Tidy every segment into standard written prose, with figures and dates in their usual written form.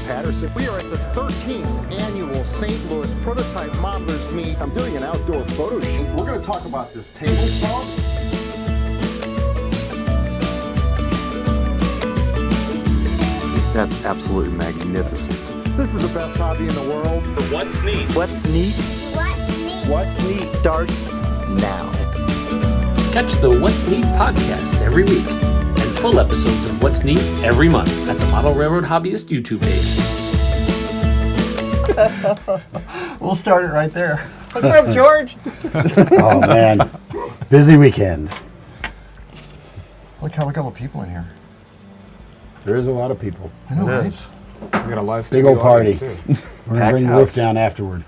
Patterson. We are at the 13th annual St. Louis Prototype Modelers Meet. I'm doing an outdoor photo shoot. We're going to talk about this table saw. That's absolutely magnificent. This is the best hobby in the world. What's neat? What's neat? What's neat? What's neat starts now. Catch the What's Neat podcast every week and full episodes of What's Neat every month at the Model Railroad Hobbyist YouTube page. We'll start it right there. What's up, George? Oh, man. Busy weekend. Look all the people in here. There is a lot of people. I know, right? We got a live Big old party. too. We're going to bring the roof down afterward.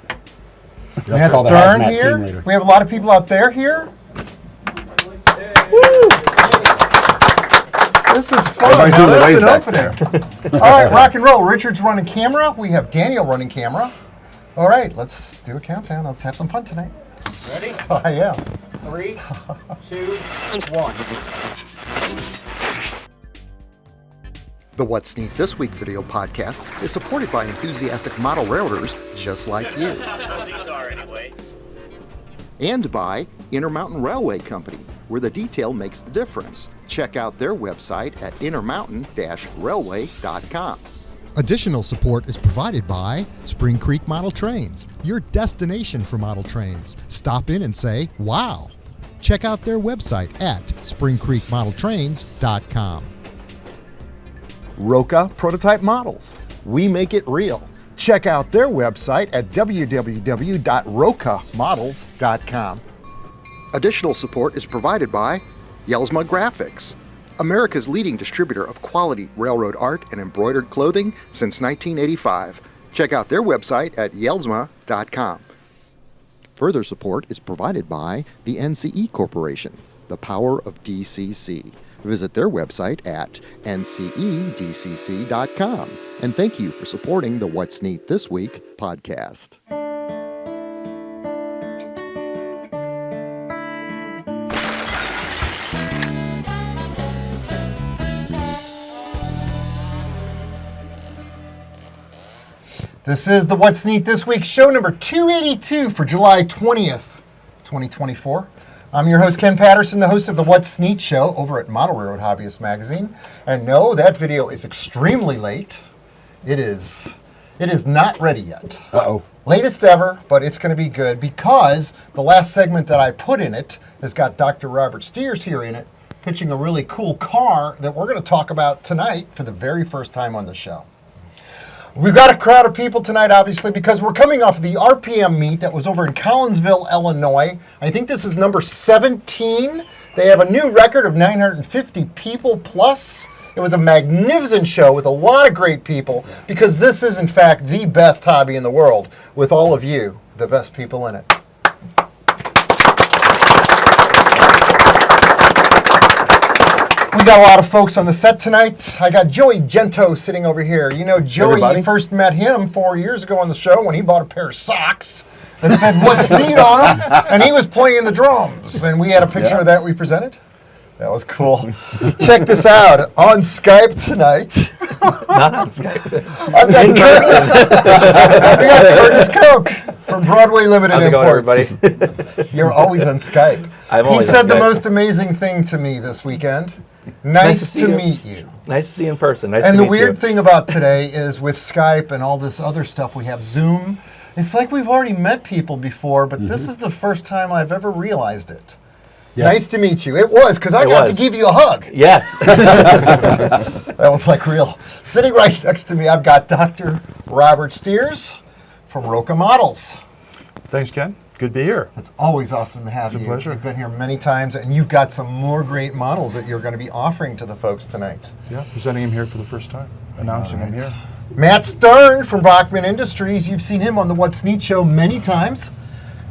You'll Matt have to call the Stern hazmat team here. later. We have a lot of people out there here. This is fun. Everybody's doing the That's wave an back opening. All right, rock and roll. Richard's running camera. We have Daniel running camera. All right, let's do a countdown. Let's have some fun tonight. Ready? I am. 3, 2, 1. The What's Neat This Week video podcast is supported by enthusiastic model railroaders just like you. These are anyway. And by Intermountain Railway Company, where the detail makes the difference. Check out their website at intermountain-railway.com. Additional support is provided by Spring Creek Model Trains, your destination for model trains. Stop in and say, wow. Check out their website at springcreekmodeltrains.com. RokA Prototype Models. We make it real. Check out their website at www.rokamodels.com. Additional support is provided by Yelma Graphics, America's leading distributor of quality railroad art and embroidered clothing since 1985. Check out their website at yelma.com. Further support is provided by the NCE Corporation, the power of DCC. Visit their website at ncedcc.com. And thank you for supporting the What's Neat This Week podcast. This is the What's Neat This Week, show number 282 for July 20th, 2024. I'm your host, Ken Patterson, the host of the What's Neat show over at Model Railroad Hobbyist Magazine. And no, that video is extremely late. It is not ready yet. Uh-oh. Latest ever, but it's going to be good because the last segment that I put in it has got Dr. Robert Steers here in it, pitching a really cool car that we're going to talk about tonight for the very first time on the show. We've got a crowd of people tonight, obviously, because we're coming off the RPM meet that was over in Collinsville, Illinois. I think this is number 17. They have a new record of 950 people plus. It was a magnificent show with a lot of great people because this is, in fact, the best hobby in the world with all of you, the best people in it. We got a lot of folks on the set tonight. I got Joey Gento sitting over here. You know, Joey, you first met him 4 years ago on the show when he bought a pair of socks that said, "What's neat" on them? And he was playing the drums. And we had a picture of that we presented. That was cool. Check this out. On Skype tonight. Not on Skype. I've got Curtis. We got Curtis Koch from Broadway Limited How's it going, Imports. everybody? You're always on Skype. I'm He always on said the Skype. most amazing thing to me this weekend. Nice to meet you. Nice to see you in person. Nice And to the meet weird you. thing about today is with Skype and all this other stuff, we have Zoom. It's like we've already met people before, but this is the first time I've ever realized it. Yeah. Nice to meet you. It was, because I got to give you a hug. Yes. That was like real. Sitting right next to me, I've got Dr. Robert Steers from RokA Models. Thanks, Ken. Good to be here. It's always awesome to have It's a you. pleasure. You've been here many times, and you've got some more great models that you're going to be offering to the folks tonight. Yeah, presenting him here for the first time. Announcing him here. Matt Stern from Bachmann Industries. You've seen him on the What's Neat show many times.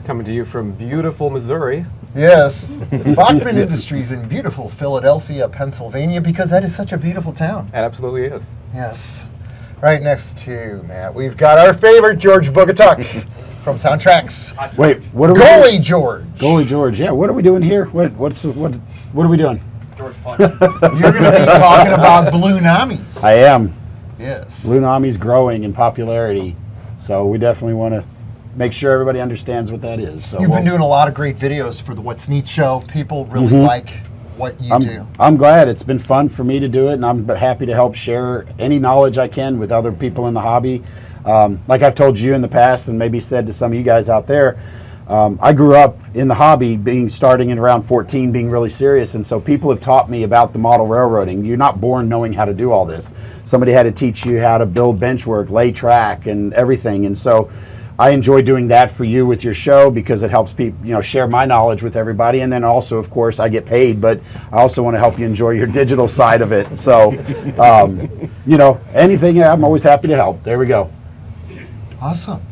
Coming to you from beautiful Missouri. Yes. Bachmann Industries in beautiful Philadelphia, Pennsylvania, because that is such a beautiful town. It absolutely is. Yes. Right next to Matt, we've got our favorite George Bogatuk from Soundtracks. Wait, what are we Goalie doing? George. Goalie George. Yeah, what are we doing here? What are we doing? You're going to be talking about Blue Namis. I am. Yes. Blue Nami's growing in popularity, so we definitely want to make sure everybody understands what that is. So You've been doing a lot of great videos for the What's Neat show. People really like what you do. I'm glad. It's been fun for me to do it, and I'm happy to help share any knowledge I can with other people in the hobby. Like I've told you in the past, and maybe said to some of you guys out there, I grew up in the hobby, starting in around 14, being really serious, and so people have taught me about the model railroading. You're not born knowing how to do all this. Somebody had to teach you how to build bench work, lay track, and everything, and so I enjoy doing that for you with your show because it helps people, share my knowledge with everybody. And then also, of course, I get paid, but I also want to help you enjoy your digital side of it. So, anything, I'm always happy to help. There we go. Awesome.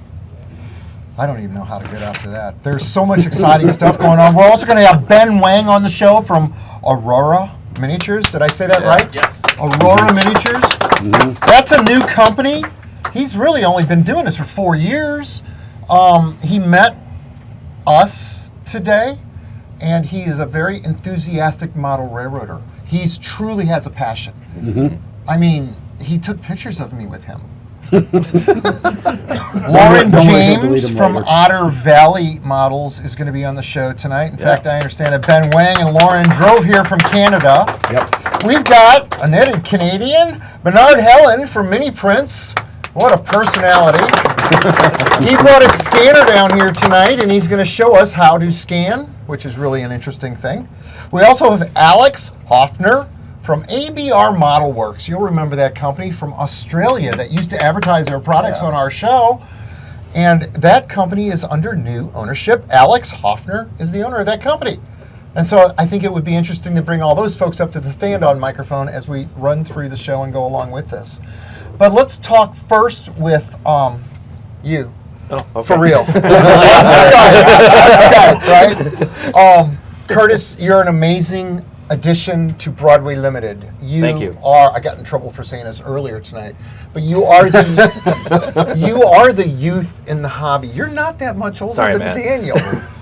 I don't even know how to get after that. There's so much exciting stuff going on. We're also going to have Ben Wang on the show from Aurora Miniatures. Did I say that right? Yes. Aurora Miniatures. That's a new company. He's really only been doing this for 4 years. He met us today, and he is a very enthusiastic model railroader. He truly has a passion. I mean, he took pictures of me with him. Lauren Don't worry, he'll delete James them from later. Otter Valley Models is going to be on the show tonight. In fact, I understand that Ben Wang and Lauren drove here from Canada. Yep. We've got a knitted Canadian, Bernard Helen from Mini Prints. What a personality. He brought his scanner down here tonight, and he's going to show us how to scan, which is really an interesting thing. We also have Alex Hoffner from ABR Model Works. You'll remember that company from Australia that used to advertise their products on our show. And that company is under new ownership. Alex Hoffner is the owner of that company. And so I think it would be interesting to bring all those folks up to the stand on microphone as we run through the show and go along with this. But let's talk first with you. Oh, okay. For real. On Skype, right? Curtis, you're an amazing addition to Broadway Limited. Thank you. I got in trouble for saying this earlier tonight, but you are the you are the youth in the hobby. You're not that much older Sorry, than man. Daniel,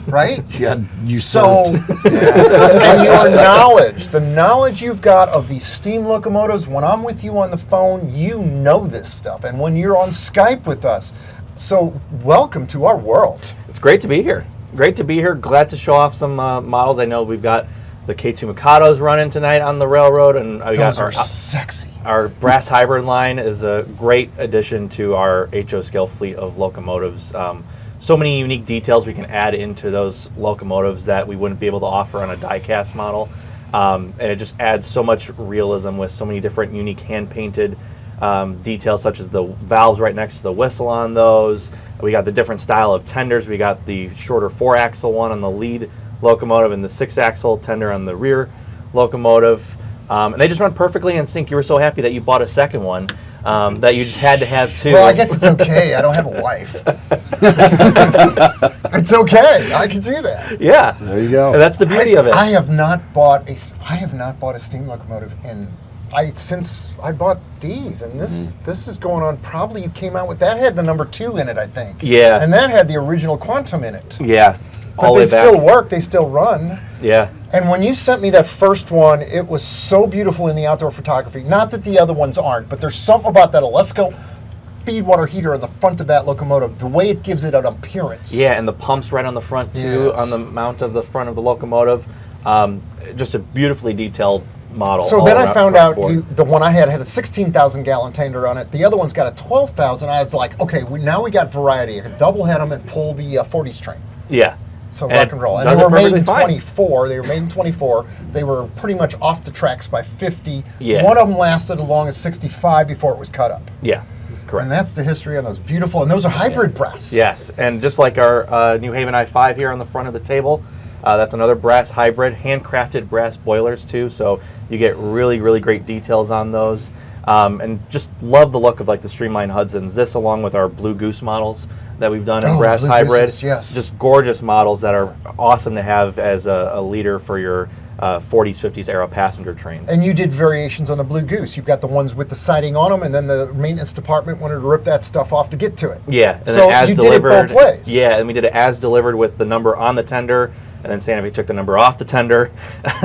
right? Yeah, So, and your knowledge, the knowledge you've got of these steam locomotives, when I'm with you on the phone, you know this stuff. And when you're on Skype with us, so welcome to our world. It's great to be here. Great to be here. Glad to show off some models. I know we've got the K2 Mikados running tonight on the railroad, and we got Those are sexy. our brass hybrid line is a great addition to our HO scale fleet of locomotives. So many unique details we can add into those locomotives that we wouldn't be able to offer on a die-cast model. And it just adds so much realism with so many different unique hand-painted details, such as the valves right next to the whistle on those. We got the different style of tenders. We got the shorter 4-axle one on the lead locomotive and the 6-axle tender on the rear locomotive. And they just run perfectly in sync. You were so happy that you bought a second one that you just had to have two. Well, I guess it's okay. I don't have a wife. It's okay. I can do that. Yeah. There you go. And that's the beauty of it. I have not bought a steam locomotive since I bought these, and this is going on. Probably you came out with that had the number 2 in it, I think. Yeah. And that had the original Quantum in it. Yeah. But All the they way back. still work. They still run. Yeah. And when you sent me that first one, it was so beautiful in the outdoor photography. Not that the other ones aren't, but there's something about that Alesco feed water heater on the front of that locomotive, the way it gives it an appearance. Yeah, and the pumps right on the front too, Yes. on the mount of the front of the locomotive. Just a beautifully detailed model. So all then I around found across out the board. the one I had a 16,000 gallon tender on it. The other one's got a 12,000. I was like, okay, now we got variety. I can double head them and pull the 40s train. Yeah. So And rock it and roll. And does they it were made perfectly in fine. 24. They were made in 24. They were pretty much off the tracks by 50. Yeah. One of them lasted as long as 65 before it was cut up. Yeah. Correct. And that's the history on those beautiful. And those are hybrid brass. Yes, and just like our New Haven i5 here on the front of the table, that's another brass hybrid, handcrafted brass boilers too, so you get really, really great details on those. And just love the look of like the Streamline Hudsons. This along with our Blue Goose models that we've done in Oh, brass Blue hybrid. Gooses, yes. Just gorgeous models that are awesome to have as a leader for your 40s, 50s era passenger trains. And you did variations on the Blue Goose. You've got the ones with the siding on them, and then the maintenance department wanted to rip that stuff off to get to it. Yeah, and so then as you delivered, did it both ways. Yeah, and we did it as delivered with the number on the tender, and then Santa Fe took the number off the tender.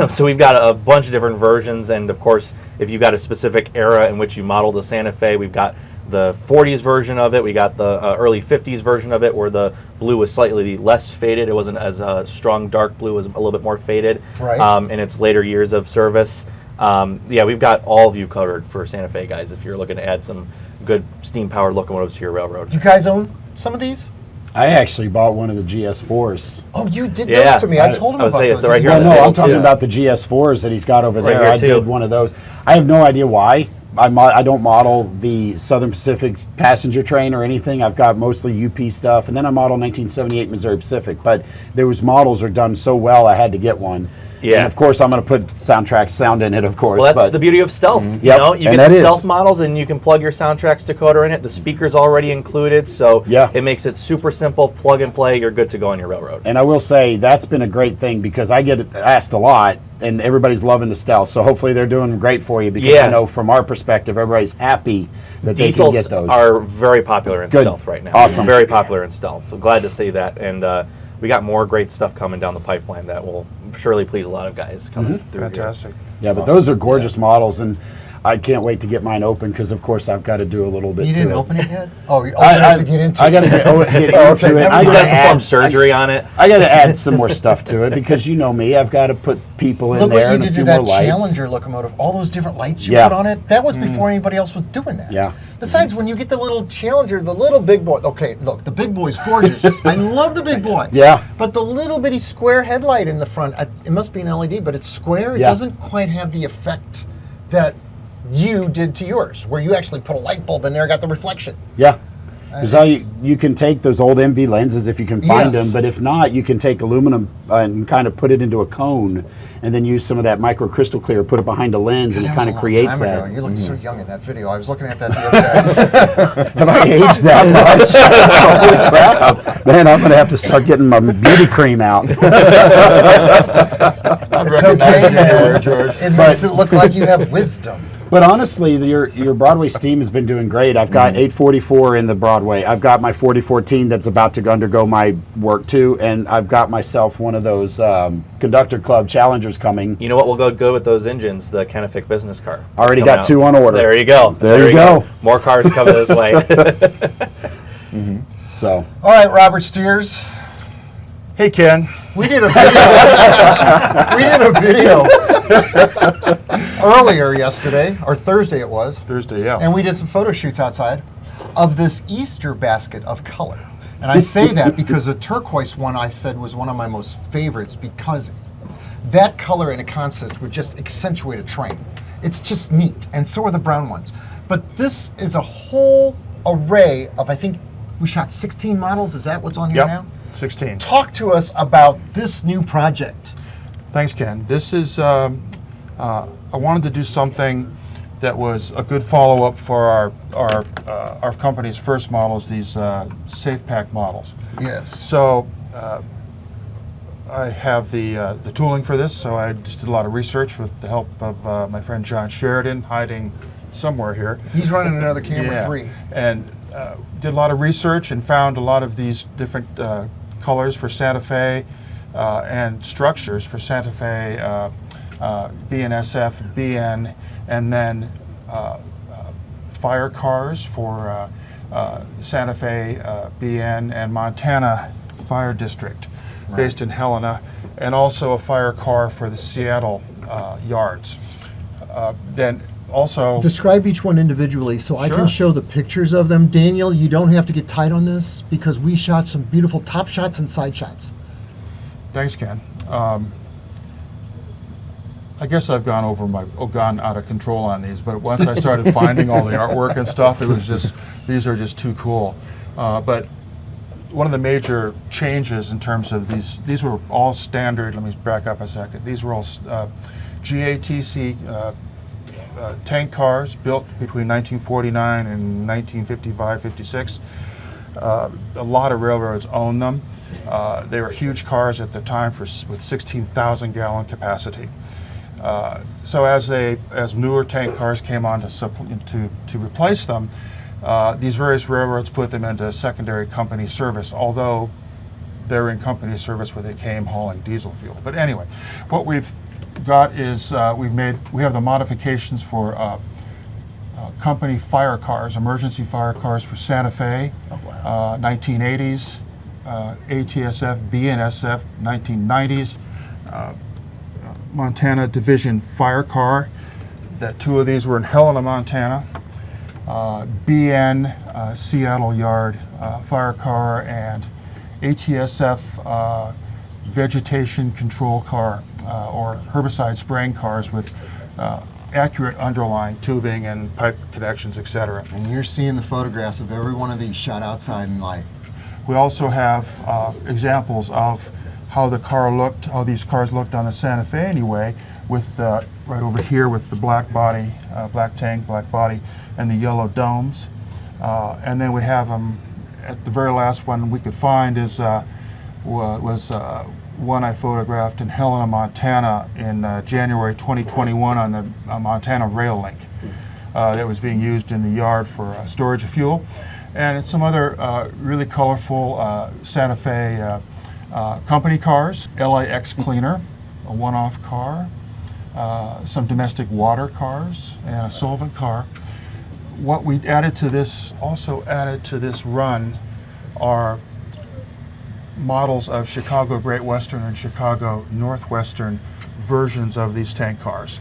So we've got a bunch of different versions, and of course, if you've got a specific era in which you model the Santa Fe, we've got the 40s version of it, we got the early 50s version of it, where the blue was slightly less faded. It wasn't as strong dark blue, it was a little bit more faded in its later years of service. Yeah, we've got all of you covered for Santa Fe, guys, if you're looking to add some good steam-powered locomotives to your railroad. You guys own some of these? I actually bought one of the GS4s. Oh, you did those to me. I told him about those. It's right here. Well, no, I'm talking about the GS4s that he's got over there. here, I too. did one of those. I have no idea why. I don't model the Southern Pacific passenger train or anything. I've got mostly UP stuff, and then I model 1978 Missouri Pacific. But those models are done so well, I had to get one. Yeah. And of course, I'm going to put soundtrack sound in it, of course. Well, that's the beauty of stealth. Yep, You know, you and get that the is. stealth models, and you can plug your soundtracks decoder in it. The speaker's already included, so Yeah. it makes it super simple. Plug and play. You're good to go on your railroad. And I will say that's been a great thing because I get asked a lot, and everybody's loving the stealth. So hopefully they're doing great for you because I know from our perspective, everybody's happy that they can Diesels get those. are very popular in Good. stealth right now. Awesome. Very popular in stealth. I'm glad to see that. And we got more great stuff coming down the pipeline that will surely please a lot of guys coming through here. Fantastic. Yeah, but those are gorgeous models, and I can't wait to get mine open because, of course, I've got to do a little bit. You to didn't it. open it yet? Oh, you opened it to get into I it. got to get into okay, it. I You got got to to perform add surgery on it. I got to add some more stuff to it because you know me. I've got to put people in Look there what you and a did few to more that lights. Challenger locomotive. All those different lights you Yeah. put on it. That was before anybody else was doing that. Yeah. Besides, when you get the little Challenger, the little big boy. Okay, look, the big boy's gorgeous. I love the big boy. Yeah. But the little bitty square headlight in the front, it must be an LED, but it's square. It Yeah. doesn't quite have the effect that you did to yours, where you actually put a light bulb in there, got the reflection. Yeah. Because you can take those old MV lenses if you can find Yes. them, but if not, you can take aluminum and kind of put it into a cone and then use some of that micro crystal clear, put it behind a lens, and it That kind was of a long creates time that. ago. You looked so young in that video. I was looking at that the other day. Have I aged that much? Holy crap. Man, I'm going to have to start getting my beauty cream out. It's okay, man. It makes it look like you have wisdom. But honestly, your Broadway steam has been doing great. I've got 844 in the Broadway. I've got my 4014 that's about to undergo my work too, and I've got myself one of those Conductor Club Challengers coming. You know what will go good with those engines? The Kenefic business car. Already Coming got out. 2 on order. There you go. There you go. More cars coming this way. So All right, Robert Steers. Hey, Ken. We did a video. Earlier yesterday, or Thursday it was, Thursday, yeah. and we did some photo shoots outside of this Easter basket of color. And I say that because the turquoise one I said was one of my most favorites because that color in a consist would just accentuate a train. It's just neat, and so are the brown ones. But this is a whole array of, I think we shot 16 models. Is that what's on here Yep, now? 16. Talk to us about this new project. Thanks, Ken. This is, I wanted to do something that was a good follow-up for our company's first models, these safe pack models. Yes. So I have the tooling for this, so I just did a lot of research with the help of my friend John Sheridan, hiding somewhere here. He's running another camera 3. And did a lot of research and found a lot of these different colors for Santa Fe and structures for Santa Fe, BNSF, BN, and then fire cars for Santa Fe, BN, and Montana Fire District, based in Helena, and also a fire car for the Seattle yards. Then also, Describe each one individually so I can Sure. show the pictures of them. Daniel, you don't have to get tight on this because we shot some beautiful top shots and side shots. thanks, Ken. I guess I've gone out of control on these, but once I started finding all the artwork and stuff, it was just, these are just too cool. But one of the major changes in terms of these were all standard, let me back up a second, these were all GATC tank cars built between 1949 and 1955, 56. A lot of railroads own them. They were huge cars at the time with 16,000 gallon capacity. So as newer tank cars came on to replace them, these various railroads put them into secondary company service, although they're in company service where they came hauling diesel fuel. But anyway, what we've got is we have the modifications for company fire cars, emergency fire cars for Santa Fe, 1980s, ATSF, BNSF, 1990s, Montana Division fire car. That 2 of these were in Helena, Montana. BN Seattle Yard fire car, and ATSF vegetation control car or herbicide spraying cars with accurate underlying tubing and pipe connections, etc. And you're seeing the photographs of every one of these shot outside in light. We also have examples of how these cars looked on the Santa Fe anyway, with right over here with the black body, black tank, black body, and the yellow domes. And then we have them at the very last one we could find was one I photographed in Helena, Montana in January 2021 on the Montana Rail Link. That was being used in the yard for storage of fuel. And some other really colorful Santa Fe company cars, LAX Cleaner, a one-off car, some domestic water cars, and a solvent car. What we also added to this run are models of Chicago Great Western and Chicago Northwestern versions of these tank cars.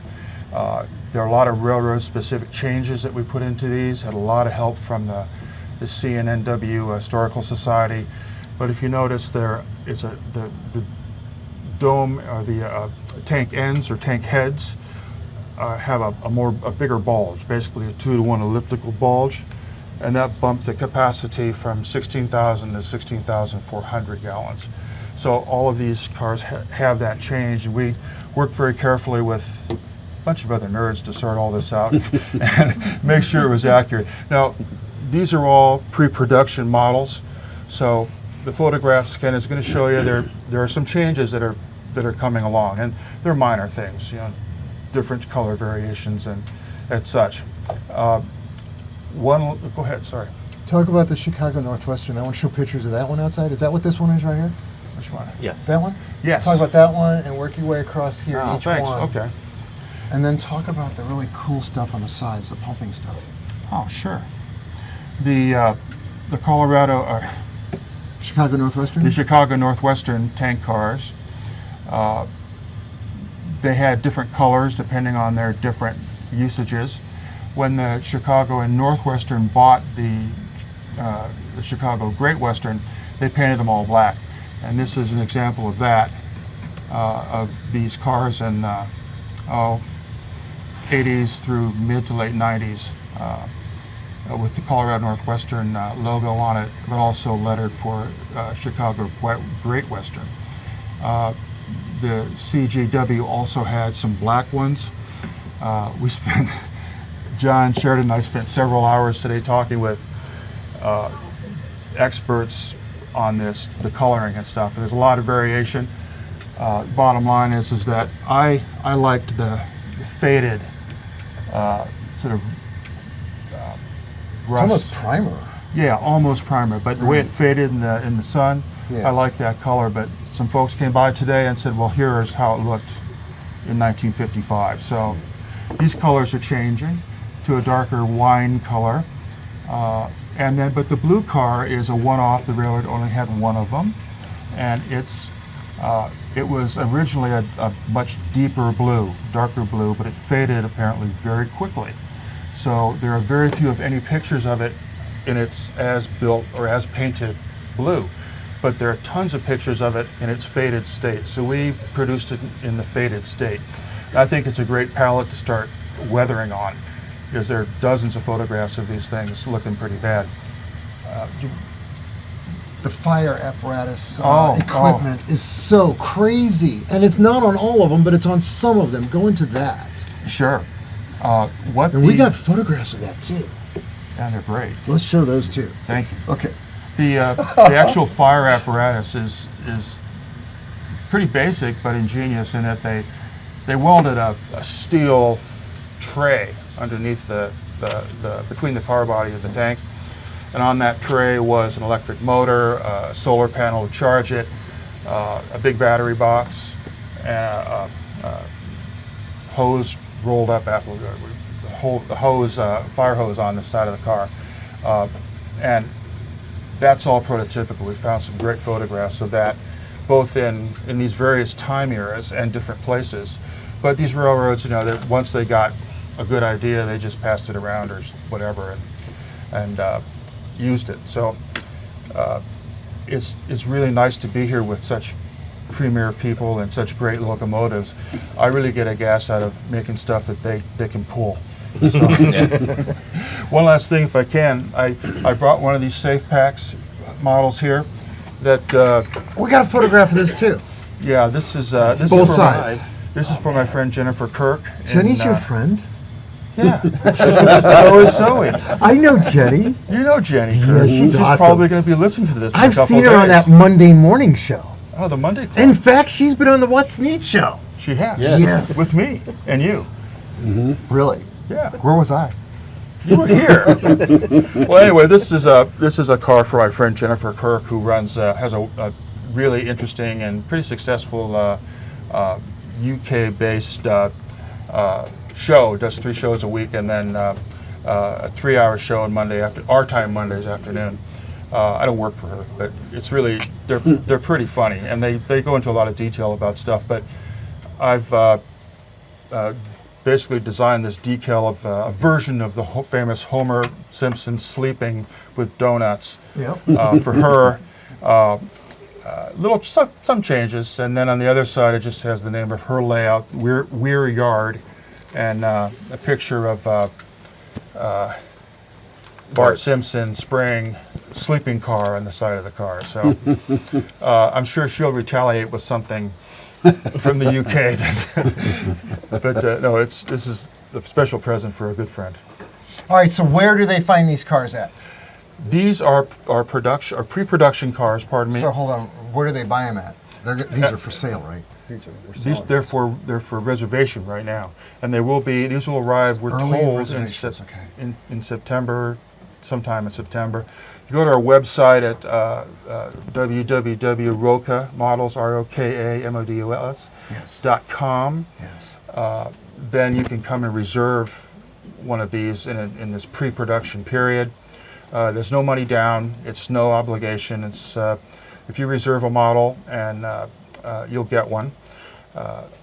There are a lot of railroad-specific changes that we put into these. Had a lot of help from the CNNW Historical Society. But if you notice, the dome or the tank ends or tank heads have a bigger bulge, basically a 2-to-1 elliptical bulge, and that bumped the capacity from 16,000 to 16,400 gallons. So all of these cars have that change, and we worked very carefully with a bunch of other nerds to sort all this out and make sure it was accurate. Now, these are all pre-production models, so the photographs Ken is going to show you there are some changes that are coming along, and they're minor things, different color variations and such. Go ahead, sorry. Talk about the Chicago Northwestern. I want to show pictures of that one outside. Is that what this one is right here? Which one? Yes. That one? Yes. Talk about that one and work your way across here, each thanks. one. Okay. And then talk about the really cool stuff on the sides, the pumping stuff. Oh, sure. The Colorado, Chicago Northwestern? the Chicago Northwestern tank cars, they had different colors depending on their different usages. When the Chicago and Northwestern bought the Chicago Great Western, they painted them all black. And this is an example of that, of these cars in 80s through mid to late 90s with the Colorado Northwestern logo on it, but also lettered for Chicago Great Western. The CGW also had some black ones. John Sheridan and I spent several hours today talking with experts on this, the coloring and stuff. And there's a lot of variation. Bottom line is that I liked the faded sort of rust. It's almost primer. Yeah, almost primer. But the way it faded in the sun, Yes. I like that color. But some folks came by today and said, well, here's how it looked in 1955. So these colors are changing to a darker wine color. But the blue car is a one-off. The railroad only had one of them. And it was originally a much deeper blue, darker blue, but it faded apparently very quickly. So there are very few, if any, pictures of it in its as-built or as-painted blue. But there are tons of pictures of it in its faded state. So we produced it in the faded state. I think it's a great palette to start weathering on, because there are dozens of photographs of these things looking pretty bad. The fire apparatus equipment is so crazy. And it's not on all of them, but it's on some of them. Go into that. Sure. We got photographs of that too. Yeah, they're great. Let's show those too. Thank you. Okay. The actual fire apparatus is pretty basic but ingenious in that they welded a steel tray underneath the between the car body and the tank, and on that tray was an electric motor, a solar panel to charge it, a big battery box, and a hose rolled up the hose, fire hose on the side of the car, and that's all prototypical. We found some great photographs of that, both in these various time eras and different places. But these railroads, that once they got a good idea, they just passed it around or whatever and used it. So it's really nice to be here with such premier people and such great locomotives. I really get a gas out of making stuff that they can pull. So, one last thing, if I can, I brought one of these Safe Packs models here. That We got a photograph of this too. yeah, this is Both for sides. This is for my friend Jennifer Kirk. Jenny's in, your friend? Yeah. So is Zoe. I know Jenny. You know Jenny Yeah, Kirk. she's awesome. probably going to be listening to this. In a I've couple seen her on days. that Monday morning show. Oh, the Monday Club. In fact, she's been on the What's Neat show. She has. Yes. With me and you. Really? Yeah. Where was I? You were here. Well, anyway, this is a car for my friend Jennifer Kirk, who has a really interesting and pretty successful UK-based show. Does 3 shows a week, and then a 3-hour show on Mondays afternoon. I don't work for her, but it's really they're pretty funny, and they go into a lot of detail about stuff. But I've basically designed this decal of a version of the famous Homer Simpson sleeping with donuts. Yep. For her. Some changes, and then on the other side it just has the name of her layout, Weir Yard, and a picture of Bart Simpson spraying sleeping car on the side of the car. So I'm sure she'll retaliate with something from the UK. But no, this is a special present for a good friend. All right, so where do they find these cars at? These are pre-production cars. Pardon me. So hold on, where do they buy them at? These are for sale, right? They're for reservation right now, and these will arrive. We're Early told reservations, okay. in September, sometime in September. You go to our website at www.RokA Models RokAModels.com. Yes. Then you can come and reserve one of these in this pre-production period. There's no money down. It's no obligation. It's if you reserve a model, and you'll get one.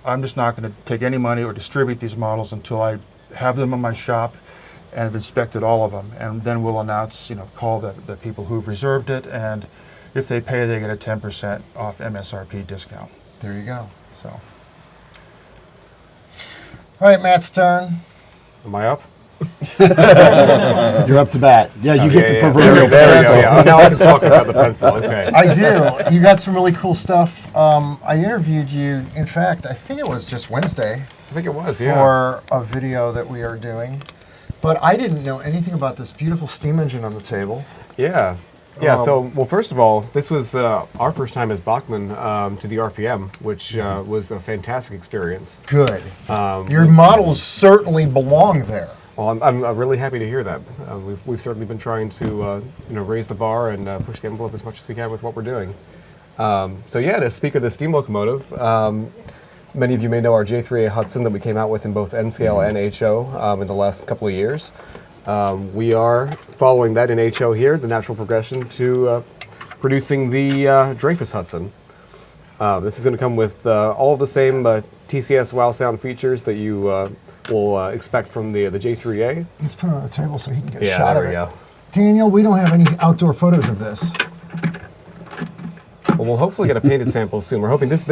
I'm just not going to take any money or distribute these models until I have them in my shop and have inspected all of them. And then we'll announce, call the people who've reserved it, and if they pay, they get a 10% off MSRP discount. There you go. So. All right, Matt Stern. Am I up? You're up to bat. Yeah, you get the proverbial There we go. pencil. Yeah. Now I can talk about the pencil. Okay. I do. You got some really cool stuff. I interviewed you, in fact, I think it was just Wednesday, I think it was. Yeah. for a video that we are doing. But I didn't know anything about this beautiful steam engine on the table. Yeah. Yeah. Well, first of all, this was our first time as Bachmann to the RPM, which was a fantastic experience. Good. Your models certainly belong there. Well, I'm really happy to hear that. We've certainly been trying to raise the bar and push the envelope as much as we can with what we're doing. So yeah, to speak of the steam locomotive, many of you may know our J3A Hudson that we came out with in both N scale and HO in the last couple of years. We are following that in HO here, the natural progression to producing the Dreyfus Hudson. This is going to come with all of the same TCS wow sound features that you will expect from the J3A. Let's put it on the table so he can get a Yeah, shot there of we it. go. Daniel, we don't have any outdoor photos of this. Well, we'll hopefully get a painted sample soon. We're hoping this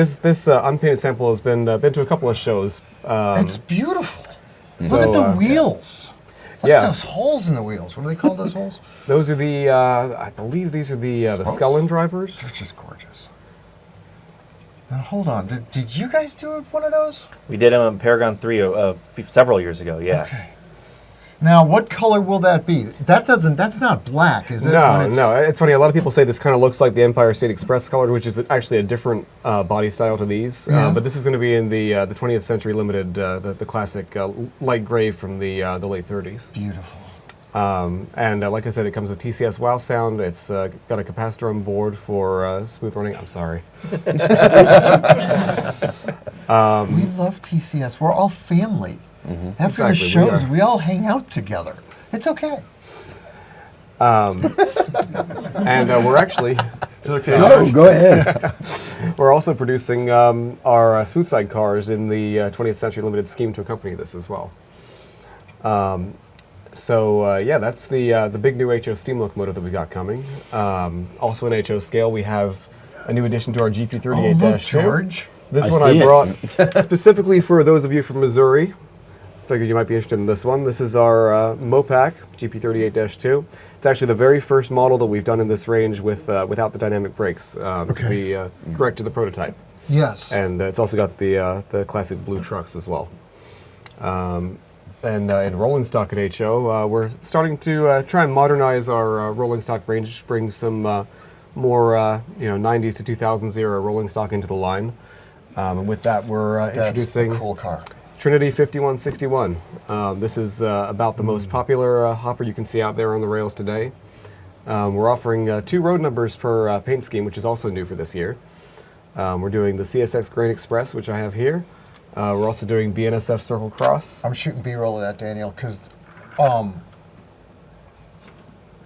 unpainted sample has been to a couple of shows. It's beautiful. So, Look at the wheels. Look yeah. at those holes in the wheels. What do they call those holes? Those are the, I believe these are the Scullin drivers. They're just gorgeous. Now, hold on. Did you guys do one of those? We did them on Paragon 3 several years ago, yeah. Okay. Now, what color will that be? That's not black, is it? No, no. It's funny. A lot of people say this kind of looks like the Empire State Express color, which is actually a different body style to these. Yeah. But this is going to be in the 20th Century Limited, the classic light gray from the late 30s. Beautiful. And like I said, it comes with TCS wow sound. It's got a capacitor on board for smooth running. I'm sorry. We love TCS. We're all family. After the Exactly, we shows, are. we all hang out together. It's okay. And we're actually No, go ahead. we're also producing our smooth side cars in the 20th Century Limited scheme to accompany this as well. So yeah, that's the big new HO steam locomotive that we got coming. Also in HO scale, we have a new addition to our GP38-2. Oh, look, George. This I one see I it. brought specifically for those of you from Missouri. Figured you might be interested in this one. This is our Mopac GP38-2. It's actually the very first model that we've done in this range with without the dynamic brakes to be correct to the prototype. Yes. And it's also got the classic blue trucks as well. And in rolling stock at HO, we're starting to try and modernize our rolling stock range, bring some more 90s to 2000s era rolling stock into the line. And with that, we're introducing That's a cool car. Trinity 5161. This is about the most popular hopper you can see out there on the rails today. We're offering 2 road numbers per paint scheme, which is also new for this year. We're doing the CSX Grain Express, which I have here. We're also doing BNSF Circle Cross. I'm shooting B-roll of that, Daniel, because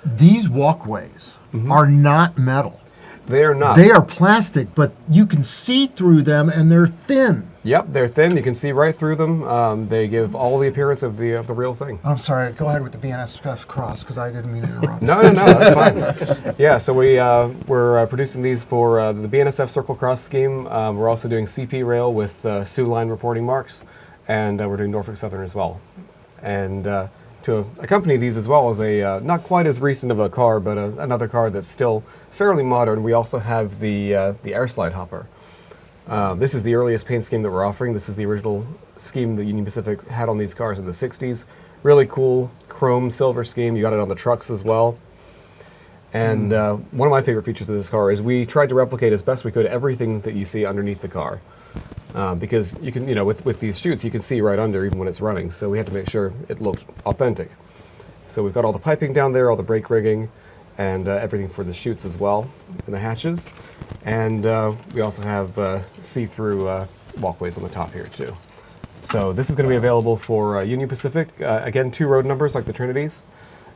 these walkways are not metal. They are not. They are plastic, but you can see through them, and they're thin. Yep, they're thin. You can see right through them. They give all the appearance of the real thing. I'm sorry. Go ahead with the BNSF cross, because I didn't mean to interrupt. No, that's fine. Yeah, so we're producing these for the BNSF Circle Cross scheme. We're also doing CP rail with Sioux line reporting marks, and we're doing Norfolk Southern as well. And to accompany these as well as a not quite as recent of a car, but another car that's still fairly modern, we also have the air slide hopper. This is the earliest paint scheme that we're offering. This is the original scheme that Union Pacific had on these cars in the 60s. Really cool chrome silver scheme. You got it on the trucks as well. And one of my favorite features of this car is we tried to replicate as best we could everything that you see underneath the car. Because you can, with these chutes, you can see right under even when it's running. So we had to make sure it looked authentic. So we've got all the piping down there, all the brake rigging, and everything for the chutes as well, and the hatches. And we also have see-through walkways on the top here too. So this is going to be available for Union Pacific. Again, 2 road numbers like the Trinities.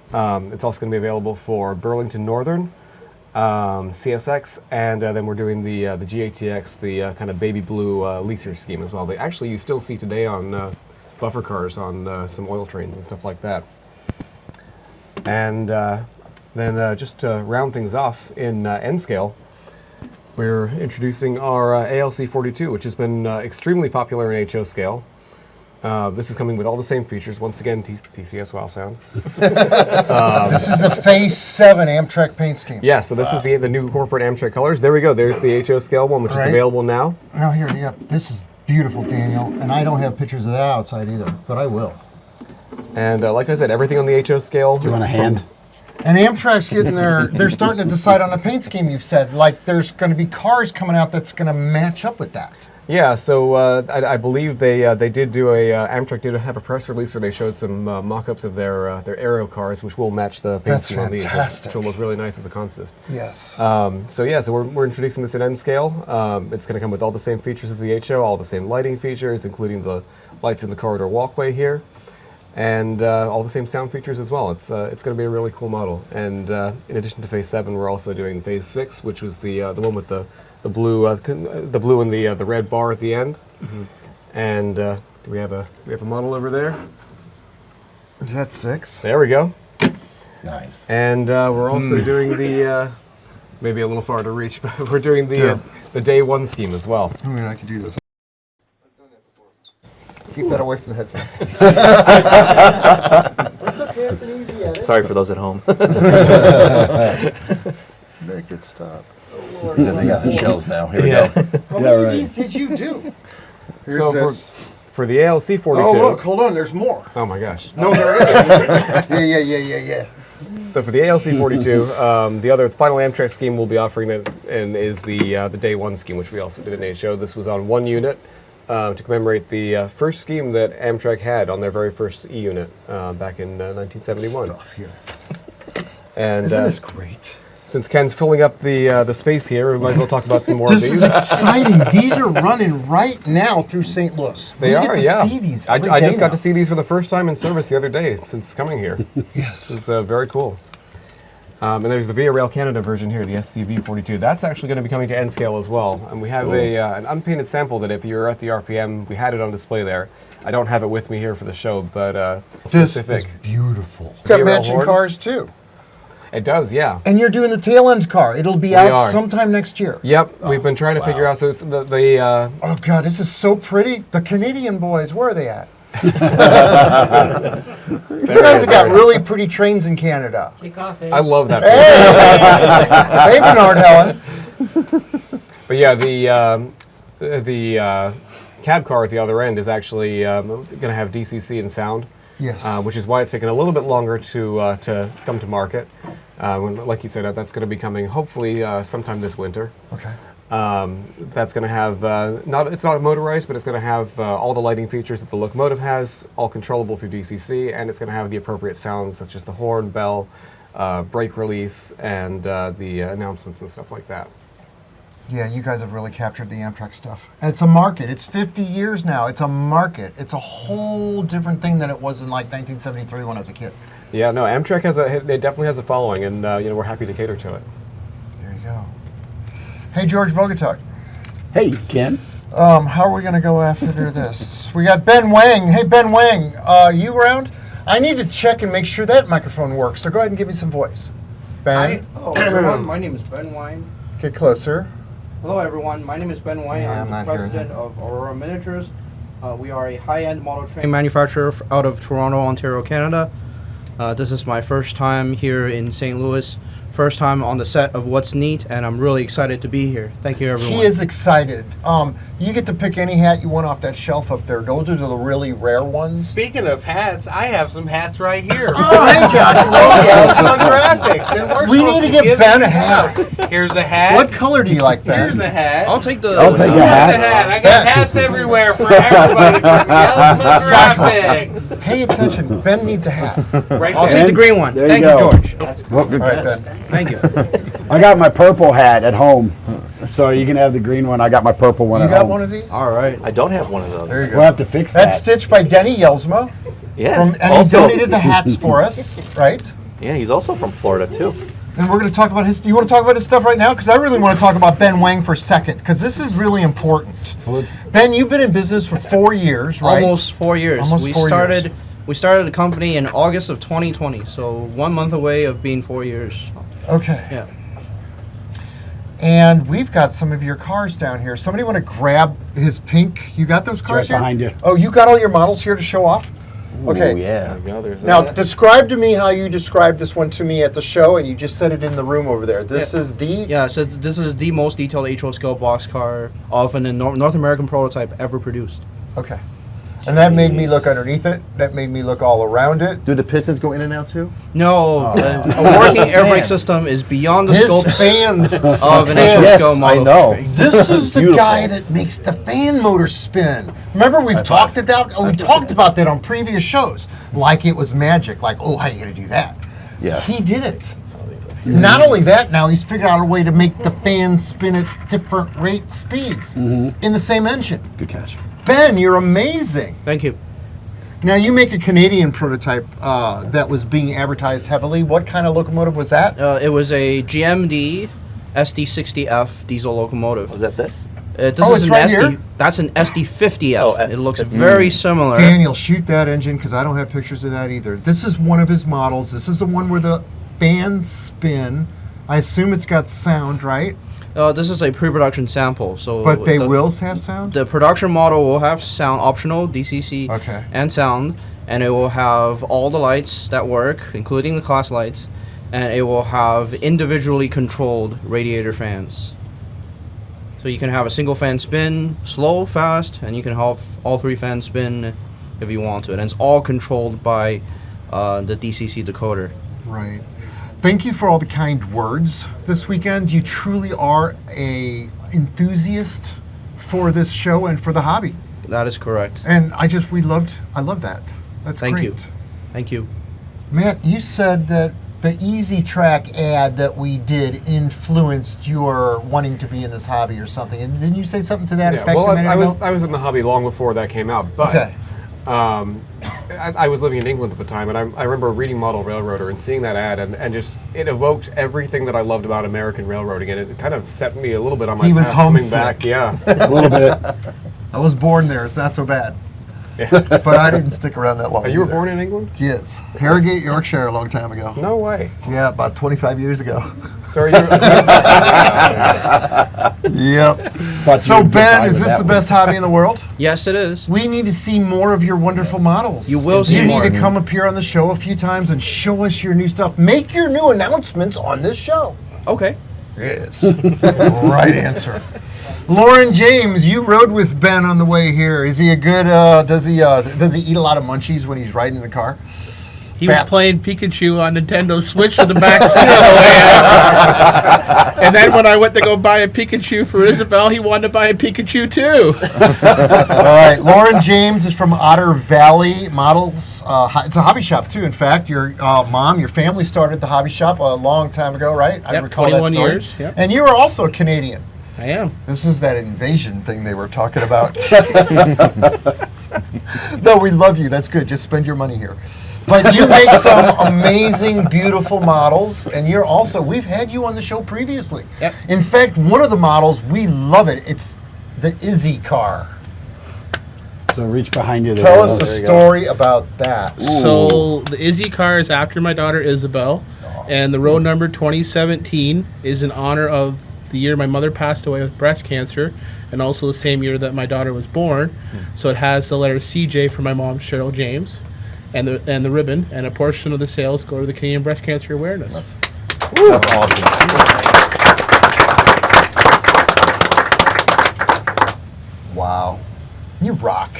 It's also going to be available for Burlington Northern, CSX, and then we're doing the GATX, the kind of baby blue leaser scheme as well. They actually you still see today on buffer cars on some oil trains and stuff like that. And then just to round things off in N scale, we're introducing our ALC 42, which has been extremely popular in HO scale. This is coming with all the same features. Once again, TCS wow sound. This is the Phase 7 Amtrak paint scheme. Yeah, so this is the new corporate Amtrak colors. There we go. There's the HO scale one, which is available now. Now here, yeah, this is beautiful, Daniel. And I don't have pictures of that outside either, but I will. And like I said, everything on the HO scale. Do you want a hand? And Amtrak's getting they're starting to decide on a paint scheme, you've said. Like, there's going to be cars coming out that's going to match up with that. Yeah, so I believe they did do Amtrak did have a press release where they showed some mock-ups of their aero cars, which will match the paint scheme on these, which will look really nice as a consist. Yes. So we're introducing this at N scale. It's going to come with all the same features as the HO, all the same lighting features, including the lights in the corridor walkway here, and all the same sound features as well. It's going to be a really cool model. And in addition to Phase 7, we're also doing Phase 6, which was the one with the blue and the red bar at the end. Mm-hmm. And do we have a model over there? Is that 6? There we go. Nice. And we're also doing the maybe a little far to reach, but we're doing the day 1 scheme as well. I mean, I could do this. Keep that away from the headphones. It's okay, it's an easy edit. Sorry for those at home. Make it stop. They got the shells now. Here we go. How many of these did you do? Here's So this. For the ALC 42. Oh, look, hold on, there's more. Oh my gosh. No, there is. Yeah. So for the ALC 42, the other final Amtrak scheme we'll be offering and is the Day 1 scheme, which we also did in HO. This was on 1 unit to commemorate the first scheme that Amtrak had on their very first E-unit back in 1971. Stuff here. And Isn't this great? since Ken's filling up the space here, we might as well talk about some more of This these. is exciting. These are running right now through St. Louis. They we are, get to yeah. see these I every just day got now. to see these for the first time in service the other day since coming here. Yes. This is very cool. And there's the Via Rail Canada version here, the SCV42. That's actually going to be coming to N scale as well. And we have an unpainted sample that if you're at the RPM, we had it on display there. I don't have it with me here for the show, but This specific. is beautiful. Got Via Rail matching Horde. cars too. It does, yeah. And you're doing the tail end car. It'll be out sometime next year. Yep, we've been trying to figure out. So it's the Oh God, this is so pretty. The Canadian boys, where are they at? You guys have got really pretty trains in Canada. I love that. Hey, Bernard Helen. But yeah, the cab car at the other end is actually going to have DCC and sound. Yes. Which is why it's taken a little bit longer to come to market. Like you said, that's going to be coming hopefully sometime this winter. Okay. That's going to have it's not motorized, but it's going to have all the lighting features that the locomotive has, all controllable through DCC, and it's going to have the appropriate sounds such as the horn, bell, brake release, and the announcements and stuff like that. Yeah, you guys have really captured the Amtrak stuff. And it's a market. It's 50 years now. It's a market. It's a whole different thing than it was in like 1973 when I was a kid. Yeah, no, Amtrak it definitely has a following, and we're happy to cater to it. There you go. Hey, George Bogatuk. Hey, Ken. How are we going to go after this? We got Ben Wang. Hey, Ben Wang, you around? I need to check and make sure that microphone works, so go ahead and give me some voice. Ben? Hello, everyone. My name is Ben Wang. Get closer. Hello, everyone. My name is Ben Wang. Yeah, I'm I'm the not hearing president of Aurora Miniatures. We are a high-end model train manufacturer out of Toronto, Ontario, Canada. This is my first time here in St. Louis. First time on the set of What's Neat, and I'm really excited to be here. Thank you, everyone. He is excited. You get to pick any hat you want off that shelf up there. Those are the really rare ones. Speaking of hats, I have some hats right here. Oh, hey, Josh. Yelma Graphics, and we're We supposed need to give get Ben a these hat. out. Here's a hat. What color do you like, Ben? Here's a hat. I'll take the... I'll take a Here's hat. a hat. I got hats everywhere for everybody from Yelma Graphics. Pay attention. Ben needs a hat. Right I'll there. take the green one. There Thank you you, go. George. All right, Ben. Thank you. I got my purple hat at home, so you can have the green one. I got my purple one You at got home. one of these? All right. I don't have one of those. There you go. We'll have to fix That's that. stitched by Denny Yelsma. Yeah. And he donated the hats for us, right? Yeah, he's also from Florida too. And we're going to talk about his... You want to talk about his stuff right now? Because I really want to talk about Ben Wang for a second, because this is really important. Ben, you've been in business for 4 years, right? Almost 4 years. Almost we 4 started. years. We started the company in August of 2020, so 1 month away of being 4 years. Okay. Yeah. And we've got some of your cars down here. Somebody want to grab his pink? You got those cars right here? behind you. Oh, you got all your models here to show off? Okay. Ooh, yeah. There we go. There's Now, that. describe to me how you described this one to me at the show, and you just said it in the room over there. This is the... Yeah, so this is the most detailed HO scale boxcar of a North American prototype ever produced. Okay. And that made me look underneath it. That made me look all around it. Do the pistons go in and out too? No, a working air brake system is beyond the His scope fans of an HO spin. scale model. I know. This is the Beautiful. guy that makes the fan motor spin. Remember, we've talked about that on previous shows, like it was magic. Like, oh, how are you going to do that? Yes. He did it. Not only that, now he's figured out a way to make the fan spin at different rate speeds in the same engine. Good catch. Ben, you're amazing. Thank you. Now, you make a Canadian prototype that was being advertised heavily. What kind of locomotive was that? It was a GMD SD60F diesel locomotive. Was that this? This Oh, is it's an right SD. here? That's an SD50F. Oh, it looks very similar. Daniel, shoot that engine because I don't have pictures of that either. This is one of his models. This is the one where the fans spin. I assume it's got sound, right? This is a pre-production sample, so. But they will have sound? The production model will have sound, optional DCC Okay. and sound, and it will have all the lights that work, including the class lights, and it will have individually controlled radiator fans. So you can have a single fan spin, slow, fast, and you can have all 3 fans spin if you want to. And it's all controlled by the DCC decoder. Right. Thank you for all the kind words this weekend. You truly are a enthusiast for this show and for the hobby. That is correct. And I love that. That's Thank great. you. Thank you. Matt, you said that the Easy Track ad that we did influenced your wanting to be in this hobby or something. And didn't you say something to that effect a minute ago? I was in the hobby long before that came out, but Okay. I was living in England at the time, and I remember reading Model Railroader and seeing that ad, and just it evoked everything that I loved about American railroading, and it kind of set me a little bit on my He was path coming homesick. back. Yeah, A little bit. I was born there. It's not so bad. But I didn't stick around that long. you were either. born in England? Yes. Harrogate, Yorkshire, a long time ago. No way. Yeah, about 25 years ago. So are you? Yep. Thought So you would get Ben, by is with this that the one. best hobby in the world? Yes, it is. We need to see more of your wonderful models. You will see You more. need to come appear on the show a few times and show us your new stuff. Make your new announcements on this show. Okay. Yes. Right answer. Lauren James, you rode with Ben on the way here. Is he a good? Does he eat a lot of munchies when he's riding in the car? He was playing Pikachu on Nintendo Switch with the back seat on the way out. And then when I went to go buy a Pikachu for Isabel, he wanted to buy a Pikachu too. All right. Lauren James is from Otter Valley Models. It's a hobby shop too. In fact, your your family started the hobby shop a long time ago, right? I Yep, recall that 21 story. years, yep. And you are also a Canadian. I am. This is that invasion thing they were talking about. No, we love you. That's good. Just spend your money here. But you make some amazing, beautiful models, and you're also, we've had you on the show previously. Yep. In fact, one of the models, we love it. It's the Izzy car. So reach behind you there. Tell us a There you go. story about that. So the Izzy car is after my daughter Isabel, and the road number 2017 is in honor of the year my mother passed away with breast cancer, and also the same year that my daughter was born. So it has the letter CJ for my mom, Cheryl James, and the ribbon, and a portion of the sales go to the Canadian Breast Cancer Awareness. That's awesome. Wow. You rock.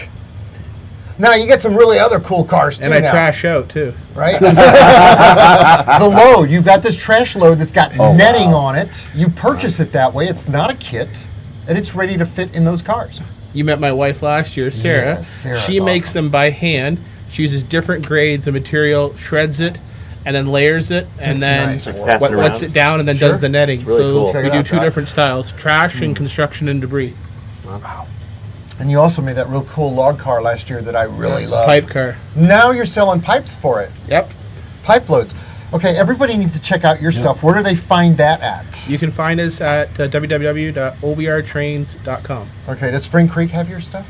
Now, you get some really other cool cars, too, And I now, trash out too. right? The load. You've got this trash load that's got Oh, netting wow. on it. You purchase it that way. It's not a kit, and it's ready to fit in those cars. You met my wife last year, Sarah. Yeah, Sarah's she makes awesome. them by hand. She uses different grades of material, shreds it, and then layers it, and That's then nice. Pass it wets around. it down, and then Sure. does the netting. really so cool. Check we it do out, two Doc. different styles: trash and construction and debris. And you also made that real cool log car last year that I really love. Pipe car. Now you're selling pipes for it. Yep. Pipe loads. Okay, everybody needs to check out your stuff. Where do they find that at? You can find us at www.ovrtrains.com. Okay, does Spring Creek have your stuff?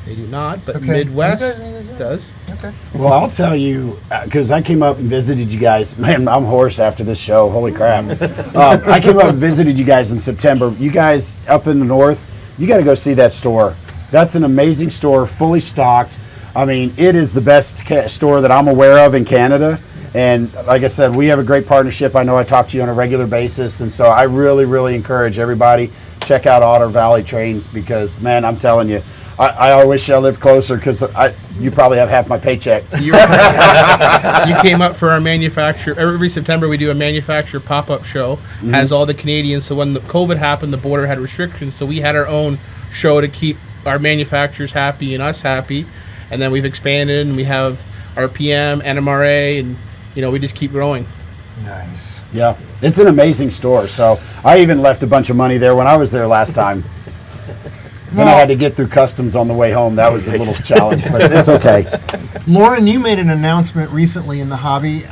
They do not, but Okay. Midwest does. Okay. Well, I'll tell you, because I came up and visited you guys. Man, I'm hoarse after this show. Holy crap. I came up and visited you guys in September. You guys up in the north, you got to go see that store. That's an amazing store, fully stocked. I mean, it is the best store that I'm aware of in Canada. And like I said, we have a great partnership. I know I talk to you on a regular basis. And so I really, really encourage everybody, check out Otter Valley Trains because, man, I'm telling you, I wish I lived closer because you probably have half my paycheck. You came up for our manufacturer. Every September we do a manufacturer pop-up show. Has all the Canadians. So when the COVID happened, the border had restrictions. So we had our own show to keep our manufacturers happy and us happy. And then we've expanded and we have our PM, NMRA, and we just keep growing. Nice. Yeah, it's an amazing store. So I even left a bunch of money there when I was there last time. Then I had to get through customs on the way home. That was a little challenge, but it's okay. Lauren, you made an announcement recently in the hobby,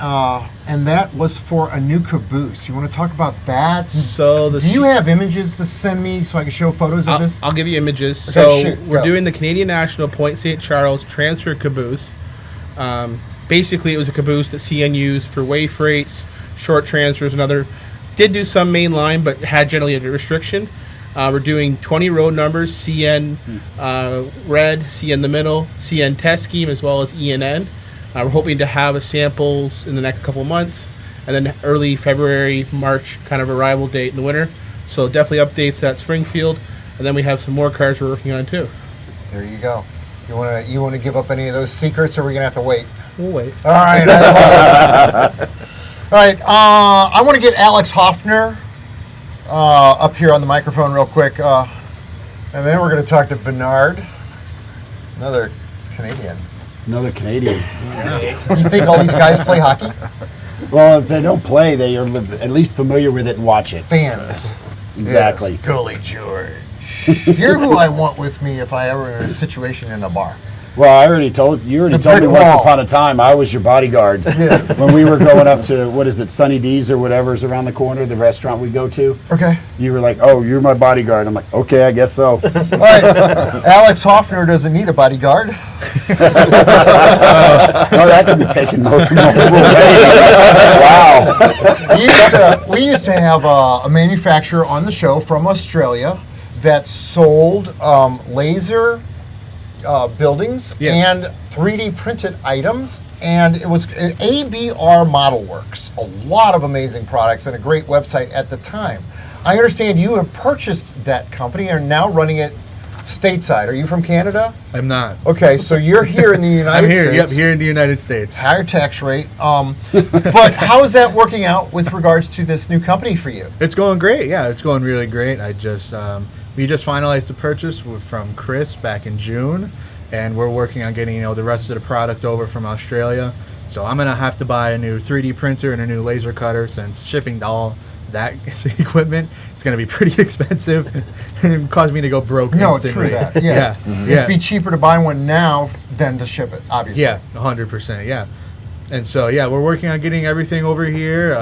and that was for a new caboose. You want to talk about that? So Do you have images to send me so I can show photos of this? I'll give you images. Okay, So shoot, we're go. doing the Canadian National Point St. Charles transfer caboose. Basically, it was a caboose that CN used for way freights, short transfers, and other. Did do some main line, but had generally a restriction. We're doing 20 road numbers, CN red, CN the middle, CN test scheme, as well as ENN. We're hoping to have samples in the next couple months, and then early February, March kind of arrival date in the winter. So definitely updates at Springfield. and then we have some more cars we're working on too. There you go. You want to give up any of those secrets, or are we gonna have to wait? We'll wait. All right. I love it. All right. I want to get Alex Hoffner up here on the microphone real quick, and then we're going to talk to Bernard, another Canadian. Another Canadian. You think all these guys play hockey? Well, if they don't play, they are at least familiar with it and watch it. Fans. Exactly. Yes, Gully George. You're who I want with me if I ever in a situation in a bar. Well, I already told you. Already The told me brick once wall. upon a time I was your bodyguard. Yes. When we were going up to what is it, Sunny D's or whatever's around the corner, the restaurant we go to. Okay. You were like, "Oh, you're my bodyguard." I'm like, "Okay, I guess so." All right. Alex Hoffner doesn't need a bodyguard. Oh, that could be taken multiple ways. Wow. We used to have a manufacturer on the show from Australia that sold laser buildings and 3D printed items, and it was ABR Model Works. A lot of amazing products and a great website at the time. I understand you have purchased that company and are now running it stateside. Are you from Canada? I'm not. Okay, so you're here in the United I'm here, States. Yep, here in the United States. Higher tax rate. But how is that working out with regards to this new company for you? It's going great. Yeah, it's going really great. We just finalized the purchase from Chris back in June, and we're working on getting the rest of the product over from Australia. So I'm gonna have to buy a new 3D printer and a new laser cutter, since shipping all that equipment is gonna be pretty expensive and cause me to go broke. No, instantly. true that. Yeah. It'd be cheaper to buy one now than to ship it, obviously. Yeah, 100%. Yeah, and so we're working on getting everything over here.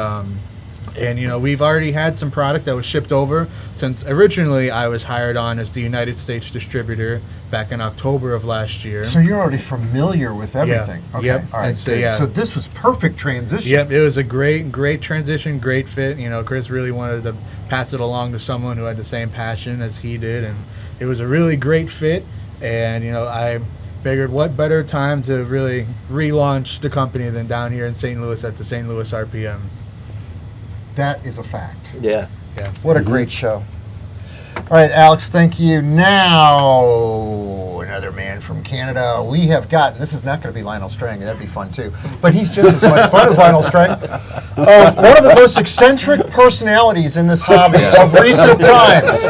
And we've already had some product that was shipped over, since originally I was hired on as the United States distributor back in October of last year. So you're already familiar with everything. Yeah. Okay. Yep. All right. And so, Good. So this was perfect transition. Yep, it was a great transition, great fit. Chris really wanted to pass it along to someone who had the same passion as he did, and it was a really great fit. And I figured what better time to really relaunch the company than down here in St. Louis at the St. Louis RPM. That is a fact. Yeah. Yeah. What a great show. All right, Alex, thank you. Now, another man from Canada. We have gotten, this is not going to be Lionel Strang, that'd be fun too, but he's just as much fun as Lionel Strang. One of the most eccentric personalities in this hobby of recent times.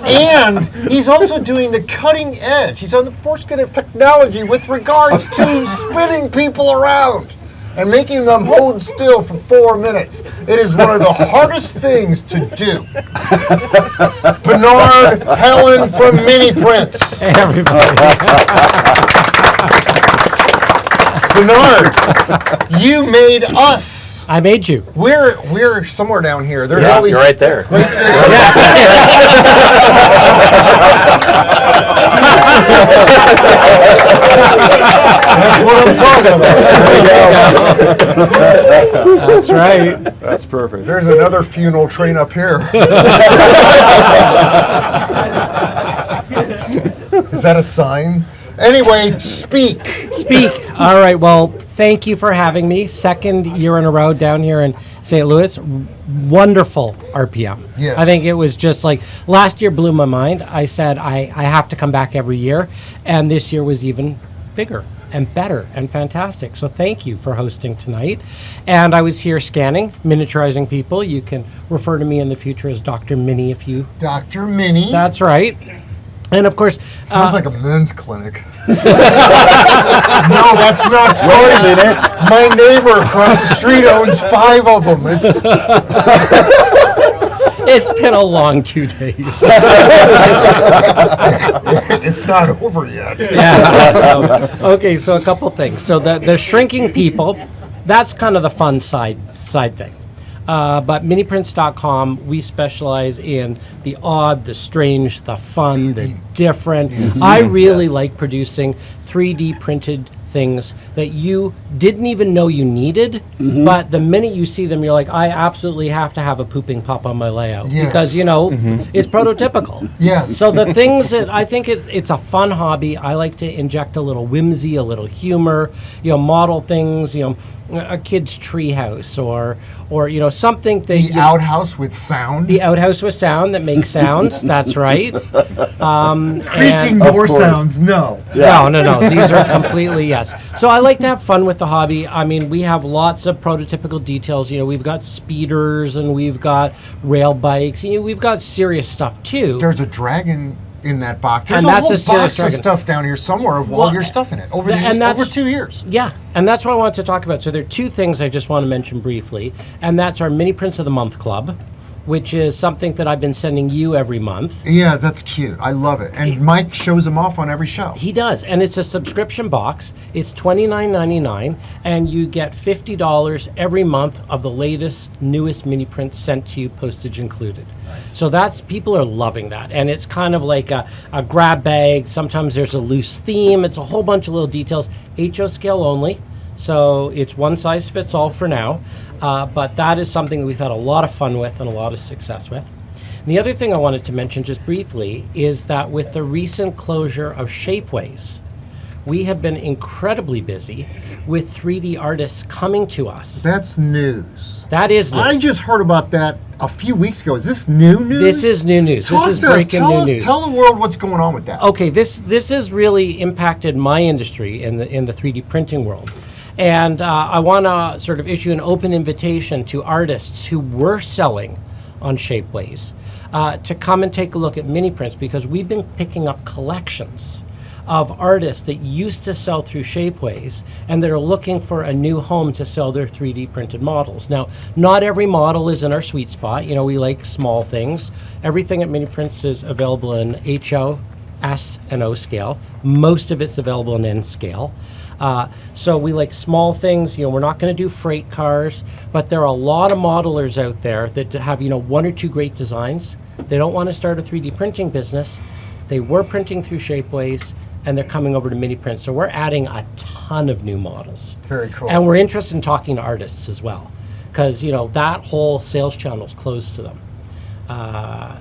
And he's also doing the cutting edge. He's on the forefront of technology with regards to spinning people around and making them hold still for 4 minutes. It is one of the hardest things to do. Bernard Helen from Mini Prints. Hey, everybody. Bernard, you made us. I made you. We're somewhere down here. There's all these. You're right there. That's what I'm talking about. That's right. That's perfect. There's another funeral train up here. Is that a sign? Anyway, speak. All right. Well, thank you for having me. Second year in a row down here in St. Louis. Wonderful RPM. Yes. I think it was just like last year blew my mind. I said I have to come back every year, and this year was even bigger and better and fantastic. So thank you for hosting tonight. And I was here scanning, miniaturizing people. You can refer to me in the future as Dr. Mini if you. Dr. Mini. That's right. And of course, sounds like a men's clinic. No, that's not. Wait a minute. My neighbor across the street owns 5 of them. It's been a long 2 days. It's not over yet. Yeah. Okay, so a couple things. So the shrinking people, that's kind of the fun side thing. But miniprints.com, we specialize in the odd, the strange, the fun, the different. I really like producing 3D printed things that you didn't even know you needed, but the minute you see them, you're like, I absolutely have to have a pooping pup on my layout because, it's prototypical. Yes. So the things that I think it's a fun hobby. I like to inject a little whimsy, a little humor, model things, a kid's treehouse or you know, something that The outhouse with sound. the outhouse with sound that makes sounds. That's right. Creaking door sounds, no. No. These are completely yes. So I like to have fun with the hobby. I mean, we have lots of prototypical details. You know, we've got speeders and we've got rail bikes. You know, we've got serious stuff too. There's a dragon in that box. There's And a that's whole a serious box of dragon. stuff down here somewhere of all your stuff in it over over 2 years. Yeah, and that's what I wanted to talk about. So there are two things I just want to mention briefly, and that's our Mini Prints of the Month Club, which is something that I've been sending you every month. Yeah, that's cute. I love it. And Mike shows them off on every show. He does, and it's a subscription box. It's $29.99, and you get $50 every month of the latest, newest mini prints sent to you, postage included. So that's, people are loving that, and it's kind of like a grab bag. Sometimes there's a loose theme. It's a whole bunch of little details. HO scale only, so it's one size fits all for now. But that is something that we've had a lot of fun with and a lot of success with. And the other thing I wanted to mention just briefly is that with the recent closure of Shapeways, we have been incredibly busy with 3D artists coming to us. That's news. That is news. I just heard about that a few weeks ago. Is this new news? This is new news. Talk This is to us. breaking Tell news. Tell the world what's going on with that. Okay, this has really impacted my industry in the 3D printing world. And I want to sort of issue an open invitation to artists who were selling on Shapeways to come and take a look at mini prints, because we've been picking up collections of artists that used to sell through Shapeways and that are looking for a new home to sell their 3D printed models. Now, not every model is in our sweet spot. You know, we like small things. Everything at Mini Prints is available in HO, S, and O scale. Most of it's available in N scale. So we like small things. You know, we're not going to do freight cars, but there are a lot of modelers out there that have, you know, one or two great designs. They don't want to start a 3D printing business. They were printing through Shapeways, and they're coming over to Mini Print. So we're adding a ton of new models. Very cool. And we're interested in talking to artists as well, because, you know, that whole sales channel is closed to them.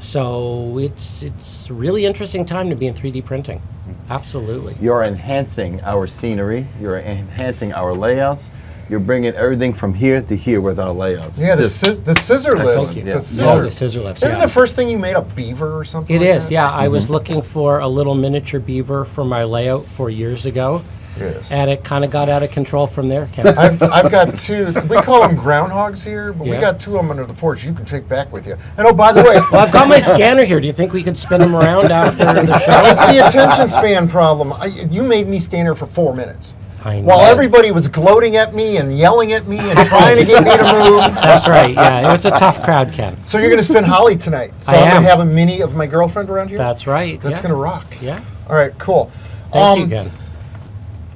So it's a really interesting time to be in 3D printing. Absolutely. You're enhancing our scenery. You're enhancing our layouts. You're bringing everything from here to here with our layouts. Yeah, the Just- scissor lift. Thank you. The scissor. Oh, the scissor lifts. Isn't Yeah. the first thing you made a beaver or something? It like is, that? yeah. I was looking for a little miniature beaver for my layout 4 years ago. Yes. And it kind of got out of control from there, Ken. I've got two. We call them groundhogs here, but we Yeah. got two of them under the porch you can take back with you. And oh, by the way, Well, I've got my scanner here. Do you think we could spin them around after the show? It's the attention span problem. You made me stand here for 4 minutes. I know. While everybody was gloating at me and yelling at me and trying to get me to move. That's right, yeah. It was a tough crowd, Ken. So you're going to spin Holly tonight. So I I'm going am. to have a mini of my girlfriend around here? That's right. That's yeah. going to rock. Yeah. All right, cool. Thank you, Ken.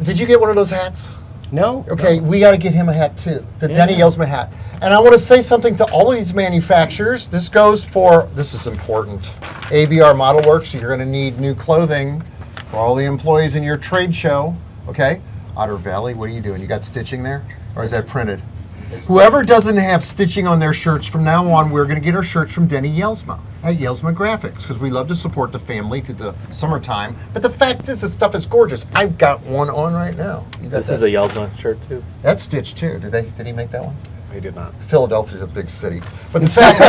Did you get one of those hats? No. Okay, we got to get him a hat too. The Yeah. Denny Yelma hat. And I want to say something to all of these manufacturers. This goes for, this is important, ABR Model Works. You're going to need new clothing for all the employees in your trade show. Okay? Otter Valley, what are you doing? You got stitching there? Or is that printed? Whoever doesn't have stitching on their shirts from now on, we're going to get our shirts from Denny Yelma at Yelma Graphics, because we love to support the family through the summertime. But the fact is, this stuff is gorgeous. I've got one on right now. You got This is that a Yelma shirt too. That's stitched too. Did he make that one? He did not. Philadelphia's a big city. But the fact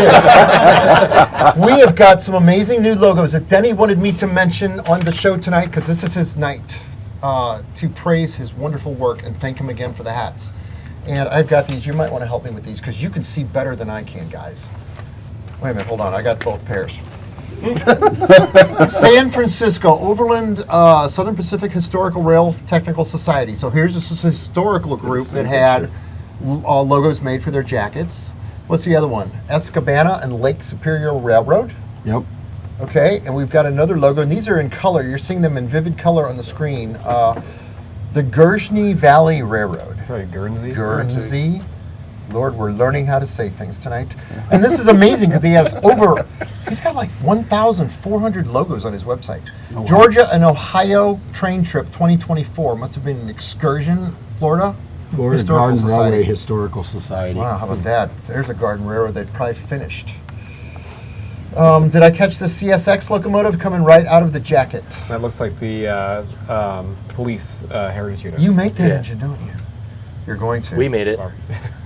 is, we have got some amazing new logos that Denny wanted me to mention on the show tonight, because this is his night to praise his wonderful work and thank him again for the hats. And I've got these. You might want to help me with these, because you can see better than I can, guys. Wait a minute, hold on. I got both pairs. San Francisco Overland Southern Pacific Historical Rail Technical Society. So here's this historical group that had logos made for their jackets. What's the other one? Escabana and Lake Superior Railroad. Yep. Okay, and we've got another logo, and these are in color. You're seeing them in vivid color on the screen. The Guernsey Valley Railroad. Right, Guernsey. Guernsey. Lord, we're learning how to say things tonight. And this is amazing, because he's got like 1,400 logos on his website. Oh, wow. Georgia and Ohio train trip 2024. Must have been an excursion, Florida Garden Railway Historical Society. Wow, how about that? There's a Garden Railroad that probably finished. Did I catch the CSX locomotive coming right out of the jacket? That looks like the police heritage unit. You make that engine, don't you? You're going to. We made it.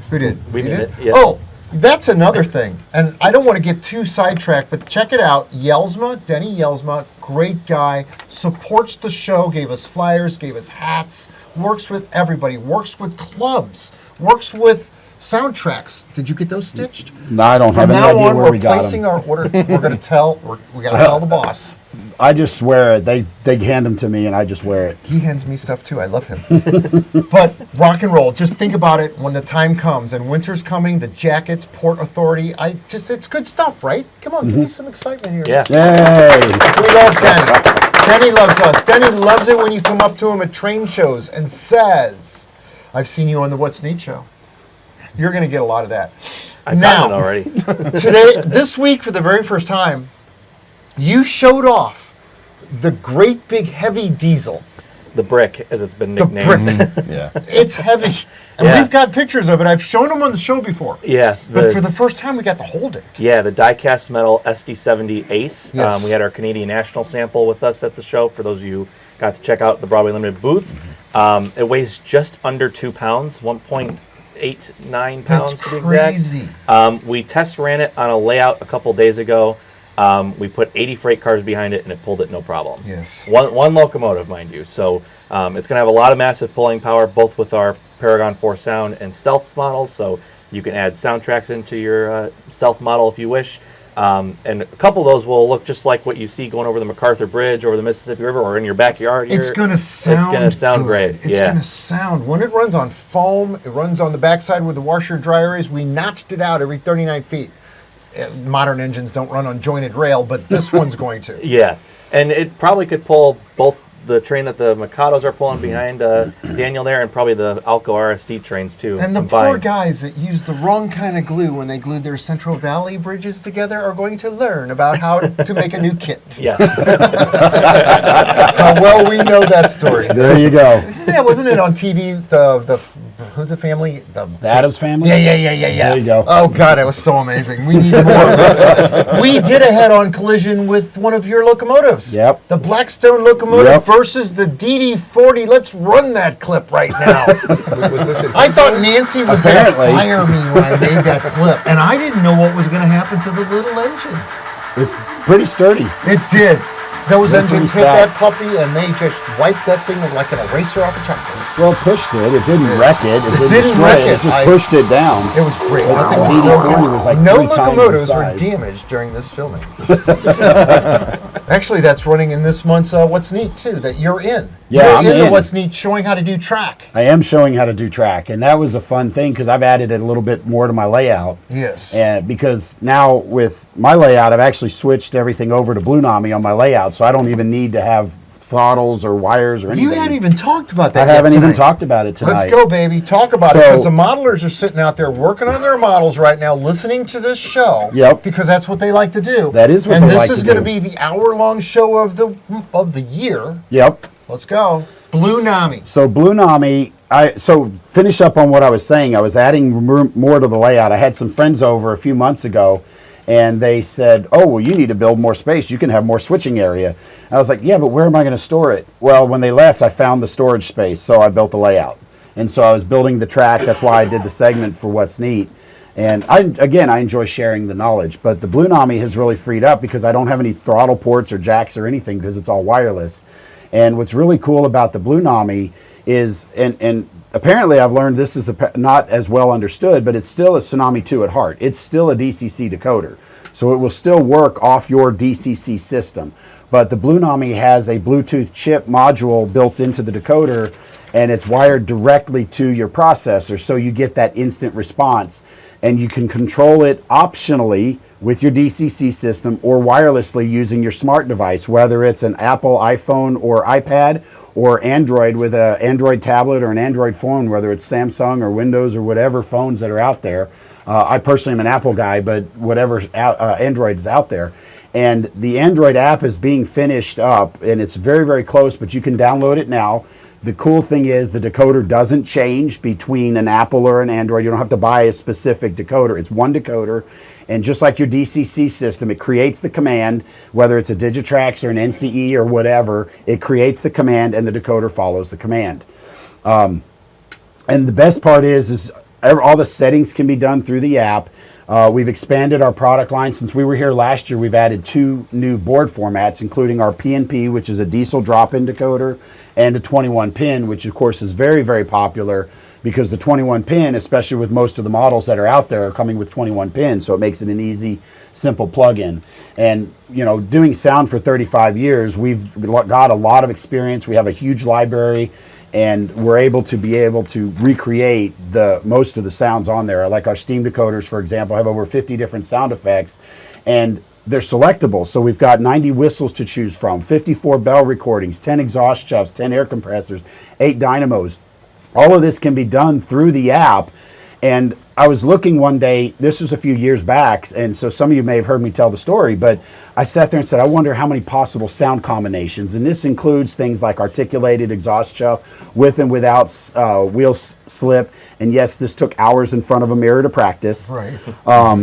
Who did? We You made did? it, yes. Oh, that's another thing. And I don't want to get too sidetracked, but check it out. Denny Yelma, great guy, supports the show, gave us flyers, gave us hats, works with everybody, works with clubs, works with soundtracks. Did you get those stitched? No, I don't have From any now idea on, where we're we got placing them. our order. We're going to tell. We got to tell the boss. I just swear it. They hand them to me, and I just wear it. He hands me stuff too. I love him. But rock and roll. Just think about it when the time comes and winter's coming. The jackets, Port Authority. It's good stuff, right? Come on, give me some excitement here. Yeah. Yay! We love Denny. Denny loves us. Denny loves it when you come up to him at train shows and says, "I've seen you on the What's Neat show." You're going to get a lot of that. I've gotten it already. This week, for the very first time, you showed off the great big heavy diesel. The brick, as it's been The nicknamed. brick. Yeah. It's heavy. And Yeah. we've got pictures of it. I've shown them on the show before. Yeah. But for the first time, we got to hold it. Yeah, the die-cast metal SD70 Ace. Yes. We had our Canadian National sample with us at the show, for those of you who got to check out the Broadway Limited booth. It weighs just under 2 pounds, 1.89 pounds That's to be crazy. exact. We test ran it on a layout a couple days ago. We put 80 freight cars behind it, and it pulled it no problem. Yes. One locomotive, mind you. So it's going to have a lot of massive pulling power, both with our Paragon 4 Sound and Stealth models. So you can add soundtracks into your Stealth model if you wish. And a couple of those will look just like what you see going over the MacArthur Bridge, over the Mississippi River, or in your backyard here. It's going to sound It's going to sound good. great. It's going to sound. When it runs on foam, it runs on the backside where the washer dryer is. We notched it out every 39 feet. Modern engines don't run on jointed rail, but this one's going to. Yeah, and it probably could pull both the train that the Mikados are pulling behind Daniel there, and probably the Alco RSD trains too. And the combined. poor guys that used the wrong kind of glue when they glued their Central Valley bridges together are going to learn about how to make a new kit. Yeah. How well we know that story. There you go. Yeah, wasn't it on TV? Who's the family? The Addams Family? Yeah. There you go. Oh, God, it was so amazing. We need more. We did a head-on collision with one of your locomotives. Yep. The Blackstone locomotive Yep. versus the DD40. Let's run that clip right now. I thought Nancy was going to Apparently. fire me when I made that clip, and I didn't know what was going to happen to the little engine. It's pretty sturdy. It did. Those They're pretty engines hit that puppy, and they just wiped that thing like an eraser off a chalkboard. Well, it pushed it. It didn't wreck it. It didn't didn't destroy wreck it. it. It just I- pushed it down. It was great. But Nothing the was broken. DD40 was like no 3 times the locomotives were size. damaged during this filming. Actually, that's running in this month's What's Neat, too, that you're in. Yeah, you're I'm in the in. What's Neat, showing how to do track. I am showing how to do track, and that was a fun thing because I've added a little bit more to my layout. Yes. And because now with my layout, I've actually switched everything over to Blue Nami on my layout, so I don't even need to have throttles or wires or anything. You hadn't even talked about that I haven't yet even tonight. talked about it tonight. Let's go, baby. Talk about it, So- because the modelers are sitting out there working on their models right now, listening to this show. Yep. Because that's what they like to do. That is what and they this like is to going to do. be the hour-long show of the year. Yep. Let's go. Blue Nami. So Blue Nami, finish up on what I was saying. I was adding more to the layout. I had some friends over a few months ago, and they said, "Oh, well, you need to build more space. You can have more switching area." And I was like, "Yeah, but where am I going to store it?" Well, when they left, I found the storage space, so I built the layout. And so I was building the track. That's why I did the segment for What's Neat. And I enjoy sharing the knowledge. But the Blue Nami has really freed up because I don't have any throttle ports or jacks or anything because it's all wireless. And what's really cool about the Blue Nami is, and apparently I've learned this is not as well understood, but it's still a Tsunami 2 at heart. It's still a DCC decoder. So it will still work off your DCC system. But the Blue Nami has a Bluetooth chip module built into the decoder, and it's wired directly to your processor, so you get that instant response. And you can control it optionally with your DCC system or wirelessly using your smart device, whether it's an Apple iPhone or iPad, or Android with an Android tablet or an Android phone, whether it's Samsung or Windows or whatever phones that are out there. I personally am an Apple guy, but whatever Android is out there. And the Android app is being finished up, and it's very, very close, but you can download it now. The cool thing is the decoder doesn't change between an Apple or an Android. You don't have to buy a specific decoder. It's one decoder. And just like your DCC system, it creates the command, whether it's a Digitrax or an NCE or whatever, it creates the command and the decoder follows the command. And the best part is all the settings can be done through the app. We've expanded our product line. Since we were here last year, we've added 2 new board formats, including our PNP, which is a diesel drop-in decoder, and a 21-pin, which of course is very, very popular because the 21-pin, especially with most of the models that are out there, are coming with 21 pins, so it makes it an easy, simple plug-in. And doing sound for 35 years, we've got a lot of experience. We have a huge library, and we're able to recreate most of the sounds on there. Like our steam decoders, for example, have over 50 different sound effects, and they're selectable. So we've got 90 whistles to choose from, 54 bell recordings, 10 exhaust chuffs, 10 air compressors, 8 dynamos. All of this can be done through the app. And I was looking one day, this was a few years back, and so some of you may have heard me tell the story, but I sat there and said, I wonder how many possible sound combinations. And this includes things like articulated exhaust chuff, with and without wheel slip. And yes, this took hours in front of a mirror to practice. Right.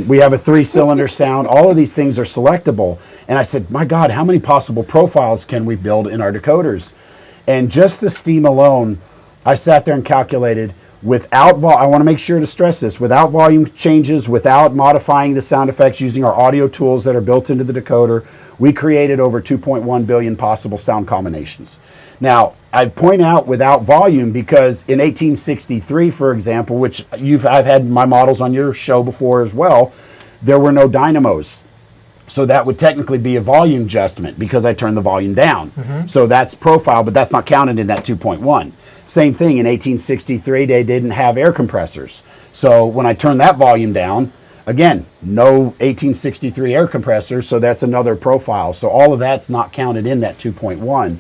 We have a 3-cylinder sound. All of these things are selectable. And I said, my God, how many possible profiles can we build in our decoders? And just the steam alone, I sat there and calculated, I want to make sure to stress this, without volume changes, without modifying the sound effects using our audio tools that are built into the decoder, we created over 2.1 billion possible sound combinations. Now, I point out without volume because in 1863, for example, which I've had my models on your show before as well, there were no dynamos. So that would technically be a volume adjustment because I turned the volume down. So that's profile, but that's not counted in that 2.1. Same thing, in 1863, they didn't have air compressors. So when I turned that volume down, again, no 1863 air compressors, so that's another profile. So all of that's not counted in that 2.1.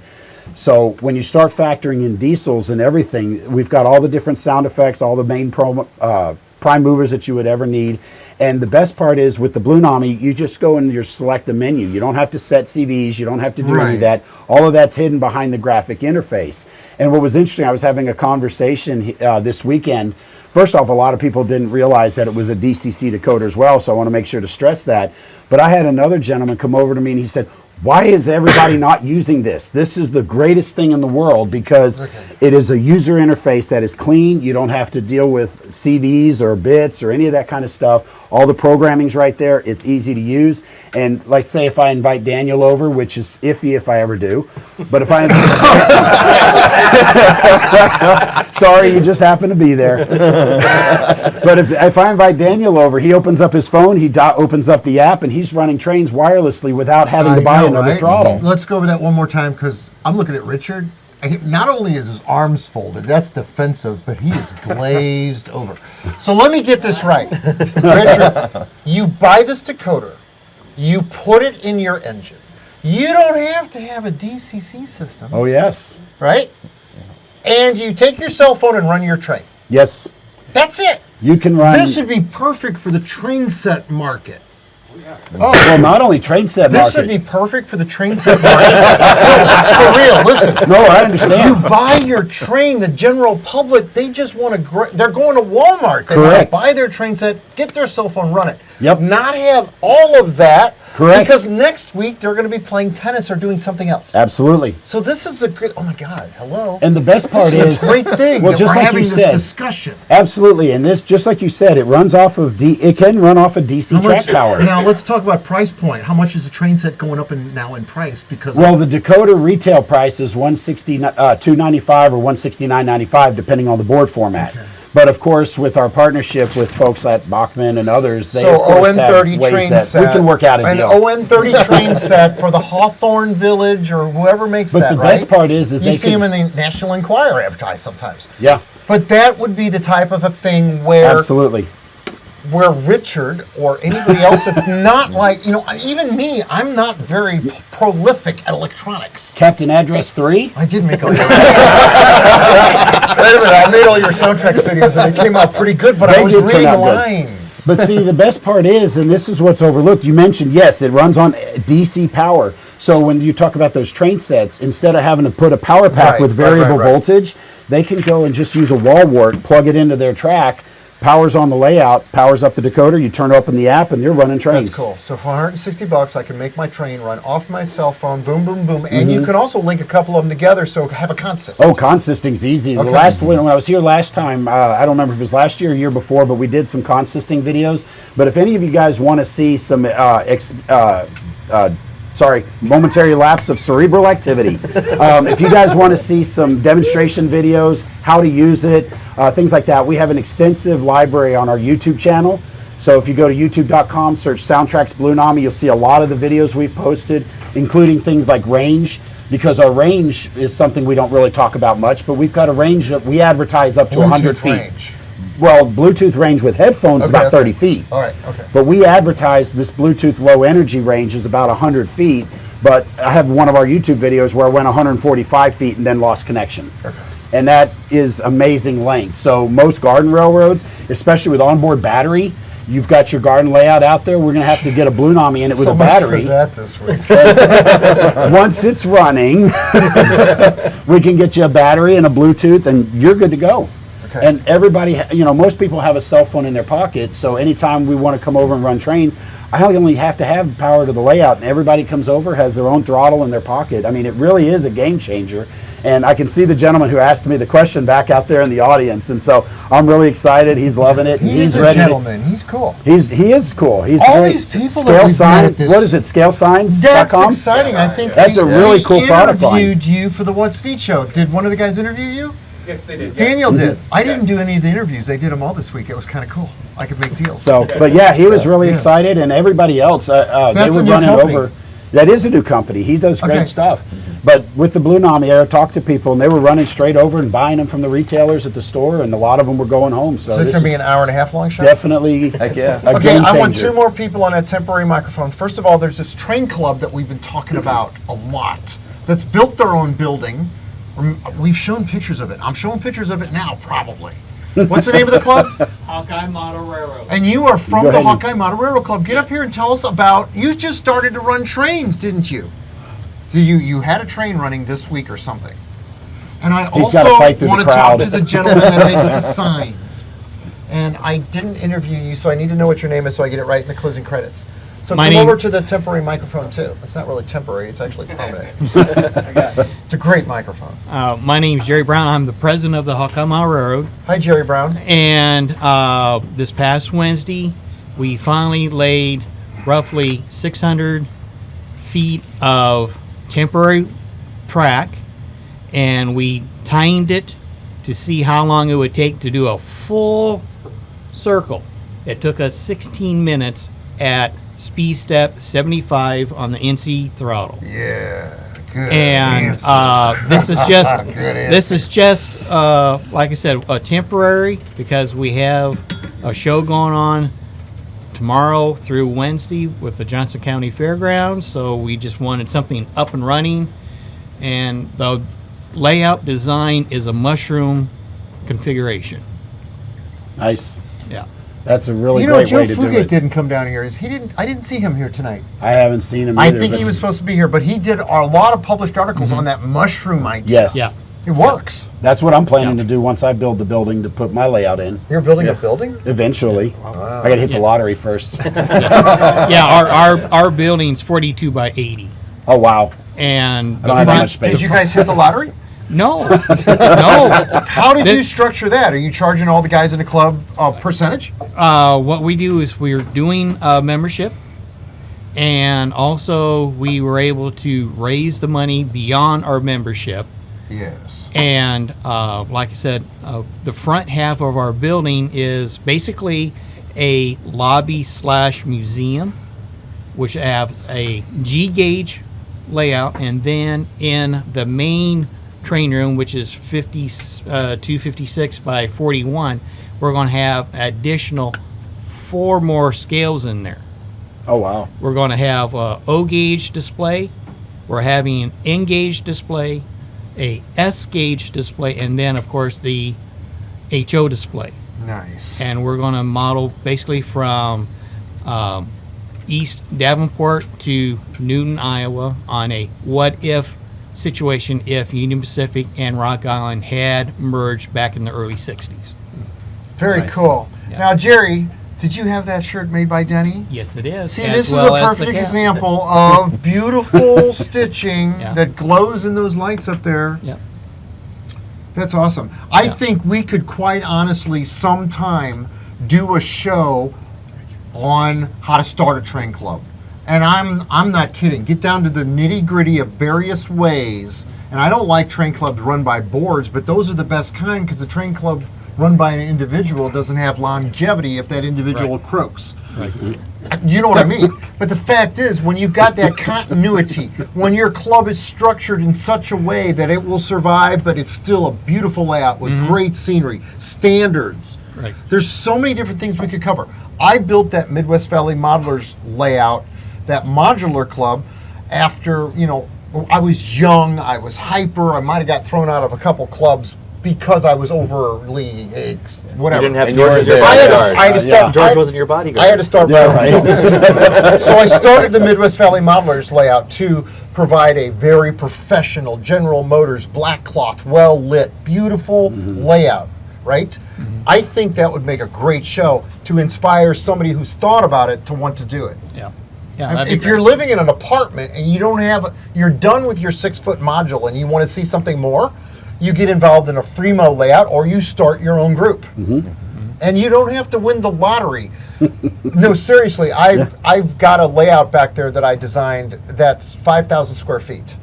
So when you start factoring in diesels and everything, we've got all the different sound effects, all the main prime movers that you would ever need. And the best part is with the Blue Nami, you just go and you select the menu. You don't have to set CVs. You don't have to do any of that. All of that's hidden behind the graphic interface. And what was interesting, I was having a conversation this weekend. First off, a lot of people didn't realize that it was a DCC decoder as well, so I want to make sure to stress that. But I had another gentleman come over to me and he said, why is everybody not using this? This is the greatest thing in the world because it is a user interface that is clean. You don't have to deal with CVs or bits or any of that kind of stuff. All the programming's right there. It's easy to use. And like say if I invite Daniel over, which is iffy if I ever do, but if I sorry, you just happen to be there. But if I invite Daniel over, he opens up his phone, he opens up the app, and he's running trains wirelessly without having to buy another throttle. Let's go over that one more time because I'm looking at Richard. Not only is his arms folded, that's defensive, but he is glazed over. So let me get this right. Richard, you buy this decoder, you put it in your engine. You don't have to have a DCC system. Oh, yes. Right? And you take your cell phone and run your train. Yes. That's it. You can run. This would be perfect for the train set market. Oh, well, not only train set market. This would be perfect for the train set market. No, for real, listen. No, I understand. You buy your train, the general public, they just want to, they're going to Walmart. They Correct. want to buy their train set, get their cell phone, run it. Yep. Not have all of that. Correct. Because next week they're going to be playing tennis or doing something else. Absolutely. So this is a good, oh my God, hello. And the best part this is a great thing well, that just we're like having you this said, discussion. Absolutely. And this, just like you said, it runs off of it can run off of DC track power. Now let's talk about price point. How much is the train set going up now in price? Because well, the decoder retail price is $295 or $169.95 depending on the board format. Okay. But of course, with our partnership with folks at Bachmann and others, they of course have ways that we can work out a deal. An ON30 train set for the Hawthorne Village or whoever makes that, But the best part is you see them in the National Enquirer advertised sometimes. Yeah. But that would be the type of a thing where absolutely. Where Richard or anybody else that's not like, even me, I'm not very prolific at electronics. Captain Address 3? I did make all your Wait a minute, I made all your soundtrack videos and they came out pretty good, but I was reading lines. But see, the best part is, and this is what's overlooked, you mentioned, yes, it runs on DC power. So when you talk about those train sets, instead of having to put a power pack with variable voltage, they can go and just use a wall wart, plug it into their track, power's on the layout, powers up the decoder, you turn open the app, and you're running trains. That's cool. So for $160, I can make my train run off my cell phone, boom, boom, boom, and you can also link a couple of them together, so have a consist. Oh, consisting's easy. Okay. When I was here last time, I don't remember if it was last year or year before, but we did some consisting videos. But if any of you guys want to see some momentary lapse of cerebral activity. If you guys want to see some demonstration videos, how to use it, things like that, we have an extensive library on our YouTube channel. So if you go to youtube.com, search Soundtracks Blue Nami, you'll see a lot of the videos we've posted, including things like range, because our range is something we don't really talk about much, but we've got a range that we advertise up to 100 feet. Range. Well, Bluetooth range with headphones is about 30 feet. All right, okay. But we advertise this Bluetooth low energy range is about 100 feet. But I have one of our YouTube videos where I went 145 feet and then lost connection. Okay. And that is amazing length. So most garden railroads, especially with onboard battery, you've got your garden layout out there. We're going to have to get a Blue Nami in it with a battery. So much for that this week. Once it's running, we can get you a battery and a Bluetooth, and you're good to go. Okay. And everybody, most people have a cell phone in their pocket, so anytime we want to come over and run trains, I only have to have power to the layout, and everybody comes over, has their own throttle in their pocket. I mean, it really is a game changer. And I can see the gentleman who asked me the question back out there in the audience, and so I'm really excited. He's loving it. He's a ready. Gentleman. He's cool. He is cool. He's all great. These people Scale that sign. met this, what is it? Scalesigns.com? That's exciting. I think that's a really cool product line. Interviewed you for the What's Neat show. Did one of the guys interview you? Yes, they did. Daniel yes. did. I didn't do any of the interviews. They did them all this week. It was kind of cool. I could make deals. So, but yeah, he was really excited, and everybody else, they were running over. That is a new company. He does great stuff. But with the Blue Nami, I talked to people, and they were running straight over and buying them from the retailers at the store, and a lot of them were going home. So it's going to be an hour-and-a-half long show? Definitely. Heck yeah. A okay, game I want changer. 2 more people on that temporary microphone. First of all, there's this train club that we've been talking about a lot that's built their own building. We've shown pictures of it. I'm showing pictures of it now, probably. What's the name of the club? Hawkeye Model Railroad. And you are from the Hawkeye Model Railroad Club. Get up here and tell us about, you just started to run trains, didn't you? You had a train running this week or something. And I also want to talk to the gentleman that makes the signs. And I didn't interview you, so I need to know what your name is so I get it right in the closing credits. So come over to the temporary microphone, too. It's not really temporary. It's actually permanent. It's a great microphone. My name's Jerry Brown. I'm the president of the Hawkeye Model Railroad. Hi, Jerry Brown. And this past Wednesday, we finally laid roughly 600 feet of temporary track, and we timed it to see how long it would take to do a full circle. It took us 16 minutes at speed step 75 on the NC throttle. Yeah, good. And this is just like I said, a temporary, because we have a show going on tomorrow through Wednesday with the Johnson County Fairgrounds. So we just wanted something up and running, and the layout design is a mushroom configuration. Nice. Yeah. That's a really great way to do it. Joe Fugate didn't come down here. I didn't see him here tonight. I haven't seen him I either. think he was supposed to be here, but he did a lot of published articles on that mushroom idea. Yes. Yeah. It works. That's what I'm planning to do once I build the building to put my layout in. You're building a building? Eventually. Wow. I got to hit the lottery first. Yeah, our building's 42 by 80. Oh, wow. And I don't have that much space. Did you guys hit the lottery? No. No. How did you structure that? Are you charging all the guys in the club a percentage? What we do is we're doing a membership, and also we were able to raise the money beyond our membership. Yes. And like I said, the front half of our building is basically a lobby / museum, which have a G-gauge layout, and then in the main train room, which is 256 by 41, we're going to have additional 4 more scales in there. Oh, wow. We're going to have a O-gauge display, we're having an N-gauge display, a S-gauge display, and then, of course, the HO display. Nice. And we're going to model basically from East Davenport to Newton, Iowa, on a what-if situation if Union Pacific and Rock Island had merged back in the early 60s. Very Nice. cool. Now, Jerry, did you have that shirt made by Denny? Yes, it is. See, as this well is a as the perfect cap. example of beautiful stitching Yeah. that glows in those lights up there. Yep. That's awesome. I think we could quite honestly sometime do a show on how to start a train club. And I'm not kidding. Get down to the nitty-gritty of various ways. And I don't like train clubs run by boards, but those are the best kind because the train club run by an individual doesn't have longevity if that individual croaks. Right. You know what I mean? But the fact is, when you've got that continuity, when your club is structured in such a way that it will survive, but it's still a beautiful layout with great scenery, standards. Right. There's so many different things we could cover. I built that Midwest Valley Modelers layout, that modular club, after, I was young, I was hyper, I might have got thrown out of a couple clubs because I was overly, whatever. You didn't have George as your I bodyguard. had to start. George wasn't your bodyguard. I had to start. So I started the Midwest Valley Modelers layout to provide a very professional General Motors black cloth, well lit, beautiful layout. Right? I think that would make a great show to inspire somebody who's thought about it to want to do it. Yeah. Yeah, that'd be If you're great. living in an apartment and you don't have, you're done with your 6-foot module and you want to see something more, you get involved in a Fremo layout or you start your own group. And you don't have to win the lottery. No, seriously, I've got a layout back there that I designed that's 5,000 square feet.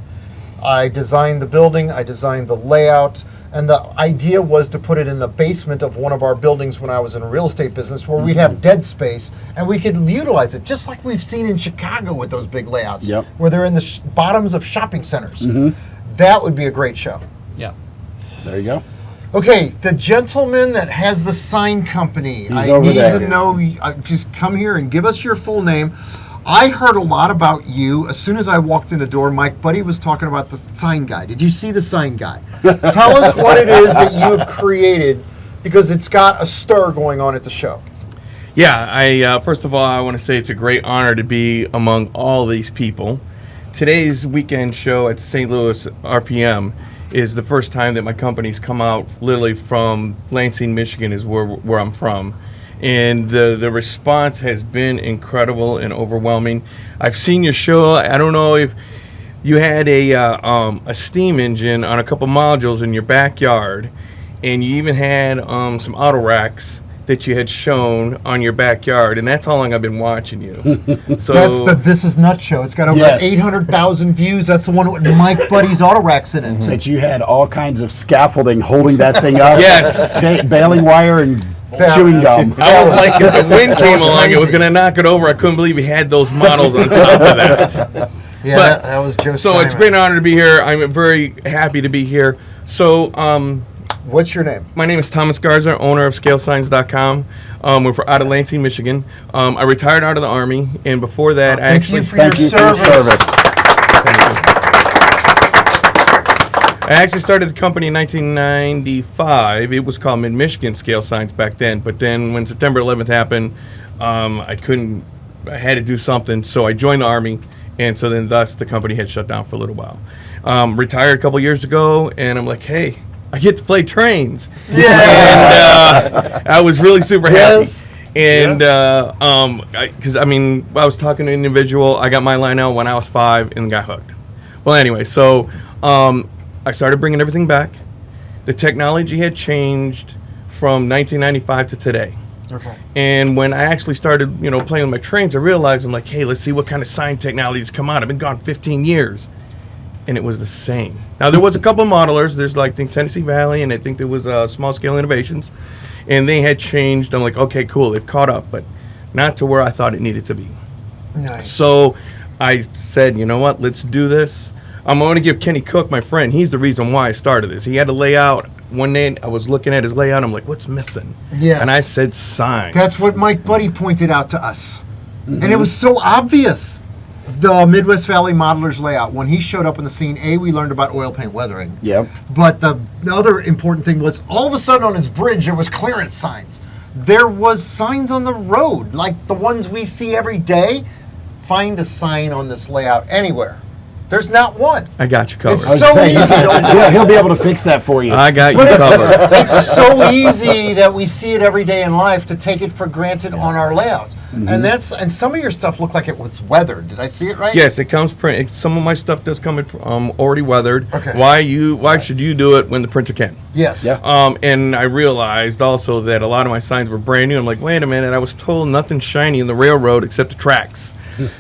I designed the building, I designed the layout, and the idea was to put it in the basement of one of our buildings when I was in a real estate business where we'd have dead space and we could utilize it, just like we've seen in Chicago with those big layouts, where they're in the bottoms of shopping centers. That would be a great show. Yeah. There you go. Okay, the gentleman that has the sign company, I over need there. to know, just come here and give us your full name. I heard a lot about you. As soon as I walked in the door, Mike Buddy was talking about the sign guy. Did you see the sign guy? Tell us what it is that you have created, because it's got a stir going on at the show. Yeah, I first of all, I want to say it's a great honor to be among all these people. Today's weekend show at St. Louis RPM is the first time that my company's come out literally from Lansing, Michigan is where I'm from. And the response has been incredible and overwhelming. I've seen your show. I don't know if you had a steam engine on a couple modules in your backyard, and you even had some auto racks that you had shown on your backyard, and that's how long I've been watching you. So That's the This Is Nuts show. It's got over Yes. 800,000 views. That's the one with Mike Buddy's auto racks in it. That you had all kinds of scaffolding holding that thing up. Yes. Baling wire and chewing gum. I was like, if the wind came along, it was going to knock it over. I couldn't believe he had those models on top of that. Yeah, But- that was Joe So it's been an honor to be here. I'm very happy to be here. So, what's your name? My name is Thomas Garza, owner of ScaleSigns.com. We're out of Lansing, Michigan. I retired out of the Army, and before that, I actually Thank you for your service. I actually started the company in 1995. It was called Mid-Michigan Scale Signs back then. But then when September 11th happened, I had to do something. So I joined the Army. And so then thus the company had shut down for a little while. Retired a couple years ago, and I'm like, hey, I get to play trains. Yeah. And I was really super happy. And because I was talking to an individual. I got my line out when I was 5 and got hooked. Well, anyway, so I started bringing everything back. The technology had changed from 1995 to today. Okay. And when I actually started, playing with my trains, I realized I'm like, hey, let's see what kind of sign technologies come out. I've been gone 15 years, and it was the same. Now there was a couple of modelers. There's like Tennessee Valley, and I think there was Small Scale Innovations, and they had changed. I'm like, okay, cool, they've caught up, but not to where I thought it needed to be. Nice. So I said, you know what, let's do this. I'm going to give Kenny Cook, my friend, he's the reason why I started this. He had a layout. One day I was looking at his layout. I'm like, what's missing? Yes. And I said signs. That's what Mike Buddy pointed out to us. And it was so obvious. The Midwest Valley Modelers layout, when he showed up on the scene, we learned about oil paint weathering. Yep. But the other important thing was all of a sudden on his bridge there was clearance signs. There was signs on the road, like the ones we see every day. Find a sign on this layout anywhere. There's not one. I got you covered. It's so easy. He'll be able to fix that for you. I got you But covered. it's so easy that we see it every day in life to take it for granted on our layouts. And some of your stuff looked like it was weathered. Did I see it right? Yes, it comes print. Some of my stuff does come in, already weathered. Okay. Why should you do it when the printer can? Yes. Yeah. And I realized also that a lot of my signs were brand new. I'm like, wait a minute, I was told nothing shiny in the railroad except the tracks.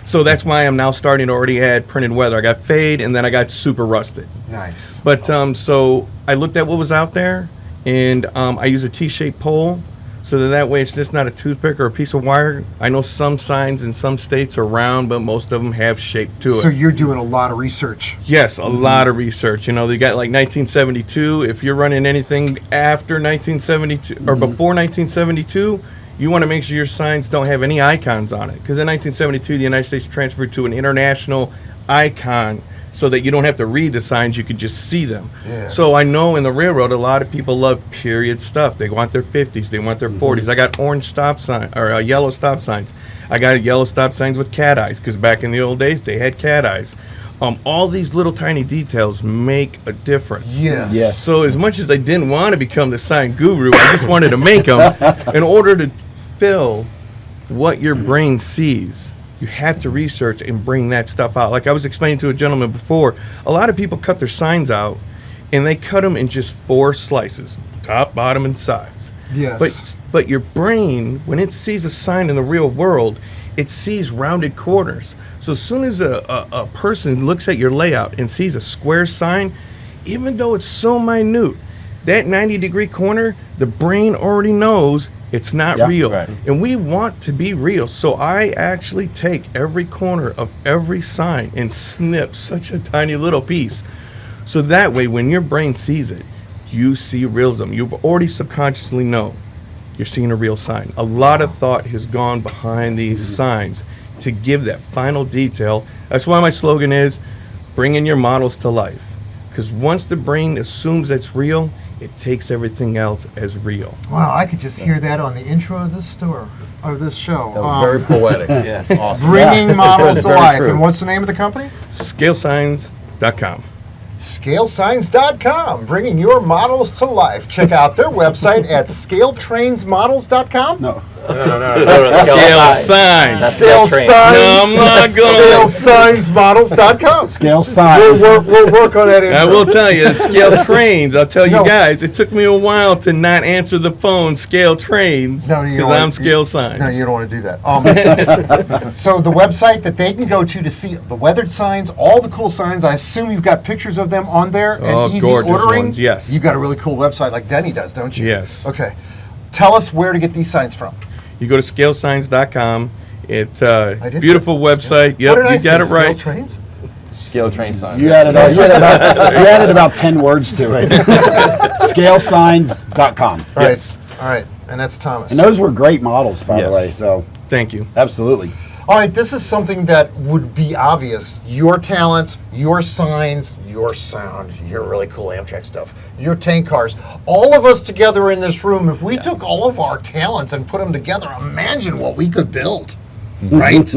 So that's why I'm now starting to already add printed weather. I got fade and then I got super rusted. Nice. But so I looked at what was out there, and I use a T-shaped pole, so that way it's just not a toothpick or a piece of wire. I know some signs in some states are round, but most of them have shape to it. So you're doing a lot of research. Yes, a lot of research. You know, they got like 1972. If you're running anything after 1972 or before 1972, you want to make sure your signs don't have any icons on it. Because in 1972, the United States transferred to an international icon so that you don't have to read the signs, you could just see them. Yes. So I know in the railroad, a lot of people love period stuff. They want their 50s, they want their 40s. I got orange stop sign or yellow stop signs. I got yellow stop signs with cat eyes because back in the old days, they had cat eyes. All these little tiny details make a difference. Yes. So as much as I didn't want to become the sign guru, I just wanted to make them in order to fill what your brain sees. You have to research and bring that stuff out. Like I was explaining to a gentleman before, a lot of people cut their signs out and they cut them in just 4 slices, top, bottom, and sides. Yes. But your brain, when it sees a sign in the real world, it sees rounded corners. So as soon as a person looks at your layout and sees a square sign, even though it's so minute, that 90-degree corner, the brain already knows it's not real. Right. And we want to be real. So I actually take every corner of every sign and snip such a tiny little piece. So that way, when your brain sees it, you see realism. You've already subconsciously know you're seeing a real sign. A lot of thought has gone behind these signs to give that final detail. That's why my slogan is, bringing your models to life. Because once the brain assumes it's real, it takes everything else as real. Wow, I could just hear that on the intro of this store, of this show. That was very poetic. Yeah, awesome. Bringing models to Very life. true. And what's the name of the company? Scalesigns.com. Scalesigns.com, bringing your models to life. Check out their website at scaletrainsmodels.com. No. Scale signs. Scale signs. No, I'm not gonna. Scalesignsmodels.com. Scale signs. We'll work on that intro. I will tell you, Scale Trains. I'll tell you No. guys, it took me a while to not answer the phone. Scale Trains, No, you because don't I'm want- Scale Signs. No, you don't want to do that. So the website that they can go to see the weathered signs, all the cool signs, I assume you've got pictures of them on there and Oh, easy gorgeous ordering? ones, yes. You've got a really cool website like Denny does, don't you? Yes. Okay. Tell us where to get these signs from. You go to scalesigns.com. It's a I did beautiful website. Yep, What did I you got say? it right. Scale trains? Scale train signs. You added about 10 words to it. Scalesigns.com. All right. Yes. All right. And that's Thomas. And those were great models, by the Yes. way. So Thank you. absolutely. All right, this is something that would be obvious. Your talents, your signs, your sound, your really cool Amtrak stuff, your tank cars. All of us together in this room, if we took all of our talents and put them together, imagine what we could build, right?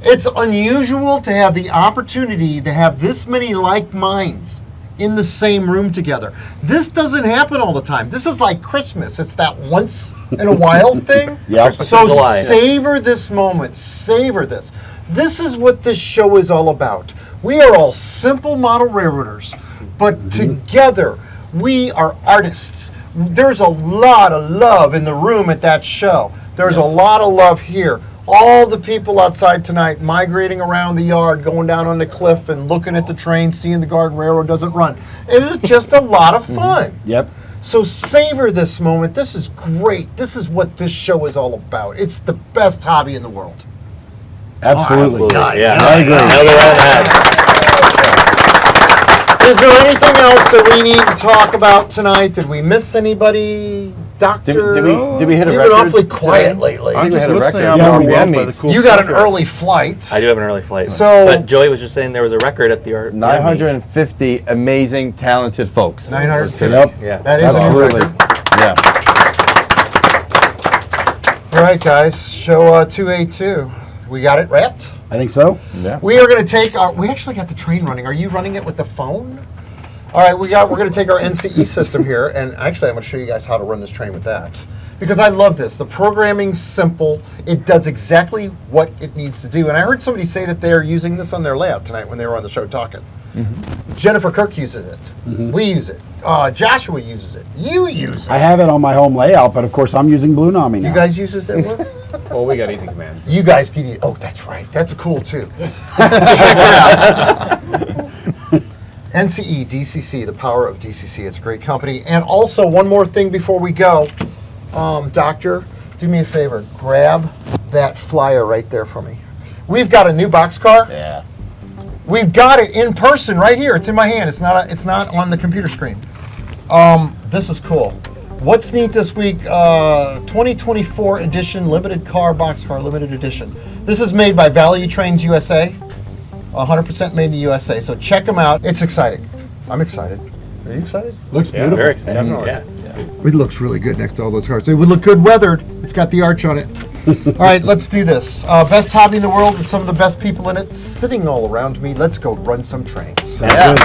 It's unusual to have the opportunity to have this many like minds in the same room together. This doesn't happen all the time. This is like Christmas. It's that once in a while thing. Yeah. So savor this moment. Savor this. This is what this show is all about. We are all simple model railroaders, but together we are artists. There's a lot of love in the room at that show. There's a lot of love here. All the people outside tonight migrating around the yard, going down on the cliff and looking at the train, seeing the Garden Railroad doesn't run. It was just a lot of fun. Yep. So savor this moment. This is great. This is what this show is all about. It's the best hobby in the world. Absolutely. Yeah. I agree. Nailed it on the Is there anything else that we need to talk about tonight? Did we miss anybody? Doctor? Did we hit a You've record been awfully quiet today? lately. I think we hit a record. Yeah, we Yeah, did. You got an early flight. I do have an early flight. So- but Joey was just saying there was a record at the art. 950 amazing, talented folks. 950. Yep. Yeah. That is a new Absolutely. record. Yeah. All right, guys. Show 282. We got it wrapped? I think so. Yeah. We are going to take our. We actually got the train running. Are you running it with the phone? All right, we're going to take our NCE system here, and actually, I'm going to show you guys how to run this train with that. Because I love this. The programming's simple. It does exactly what it needs to do. And I heard somebody say that they're using this on their layout tonight when they were on the show talking. Jennifer Kirk uses it. We use it. Joshua uses it. You use it. I have it on my home layout, but of course I'm using Blue Nami now. You guys use this at work? Well, we got Easy Command. You guys can use. Oh, that's right. That's cool too. NCE, DCC, the power of DCC. It's a great company. And also, one more thing before we go. Doctor, do me a favor. Grab that flyer right there for me. We've got a new boxcar. Yeah. We've got it in person right here. It's in my hand. It's not on the computer screen. This is cool. What's neat this week? 2024 edition limited car boxcar limited edition. This is made by Value Trains USA. 100% made in the USA. So check them out. It's exciting. I'm excited. Are you excited? Looks beautiful. Very excited. Yeah. It looks really good next to all those cars. It would look good weathered. It's got the arch on it. All right, let's do this. Best hobby in the world with some of the best people in it sitting all around me. Let's go run some trains. Yeah.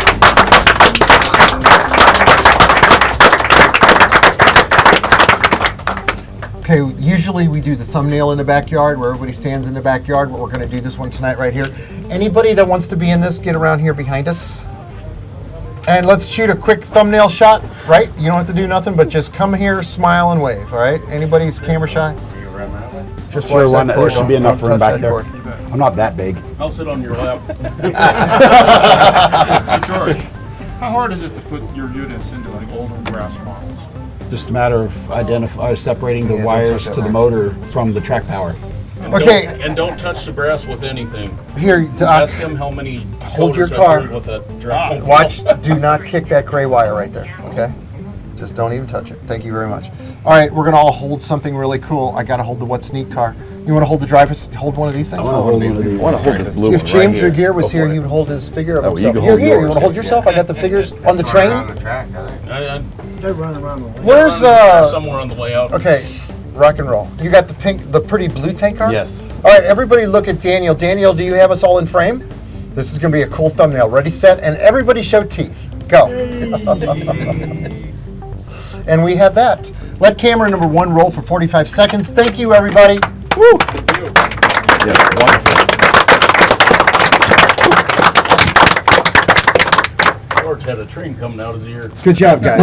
Okay, usually we do the thumbnail in the backyard where everybody stands in the backyard, but we're going to do this one tonight right here. Anybody that wants to be in this, get around here behind us. And let's shoot a quick thumbnail shot, right? You don't have to do nothing, but just come here, smile, and wave, all right? Anybody's camera shy? Just Sure, watch that there cord. should be Don't enough room touch back that there. cord. I'm not that big. I'll sit on your lap. Hey, George, how hard is it to put your units into like older brass models? Just a matter of separating the Yeah, don't wires touch that to the wire. motor from the track power. And Okay. don't touch the brass with anything. Here, Doc, Ask him how many hold your colors car. I've heard with a drop. Watch, do not kick that gray wire right there, okay? Just don't even touch it. Thank you very much. All right, we're gonna all hold something really cool. I gotta hold the What's Neat car. You wanna hold the driver's, hold one of these things? I wanna hold one of these. I want to hold this blue If one James right Regier was Go here, for it. he would hold his figure of Oh, you himself. can Here, hold here, you yours. wanna hold yourself? I got the figures on the train. They're running around the way. Where's, somewhere on the way out. Okay, rock and roll. You got the pretty blue tank car? Yes. All right, everybody look at Daniel. Daniel, do you have us all in frame? This is gonna be a cool thumbnail. Ready, set, and everybody show teeth. Go. And we have that. Let camera number 1 roll for 45 seconds. Thank you, everybody. Woo! Yeah, wonderful. George had a train coming out of his ear. Good job, guys.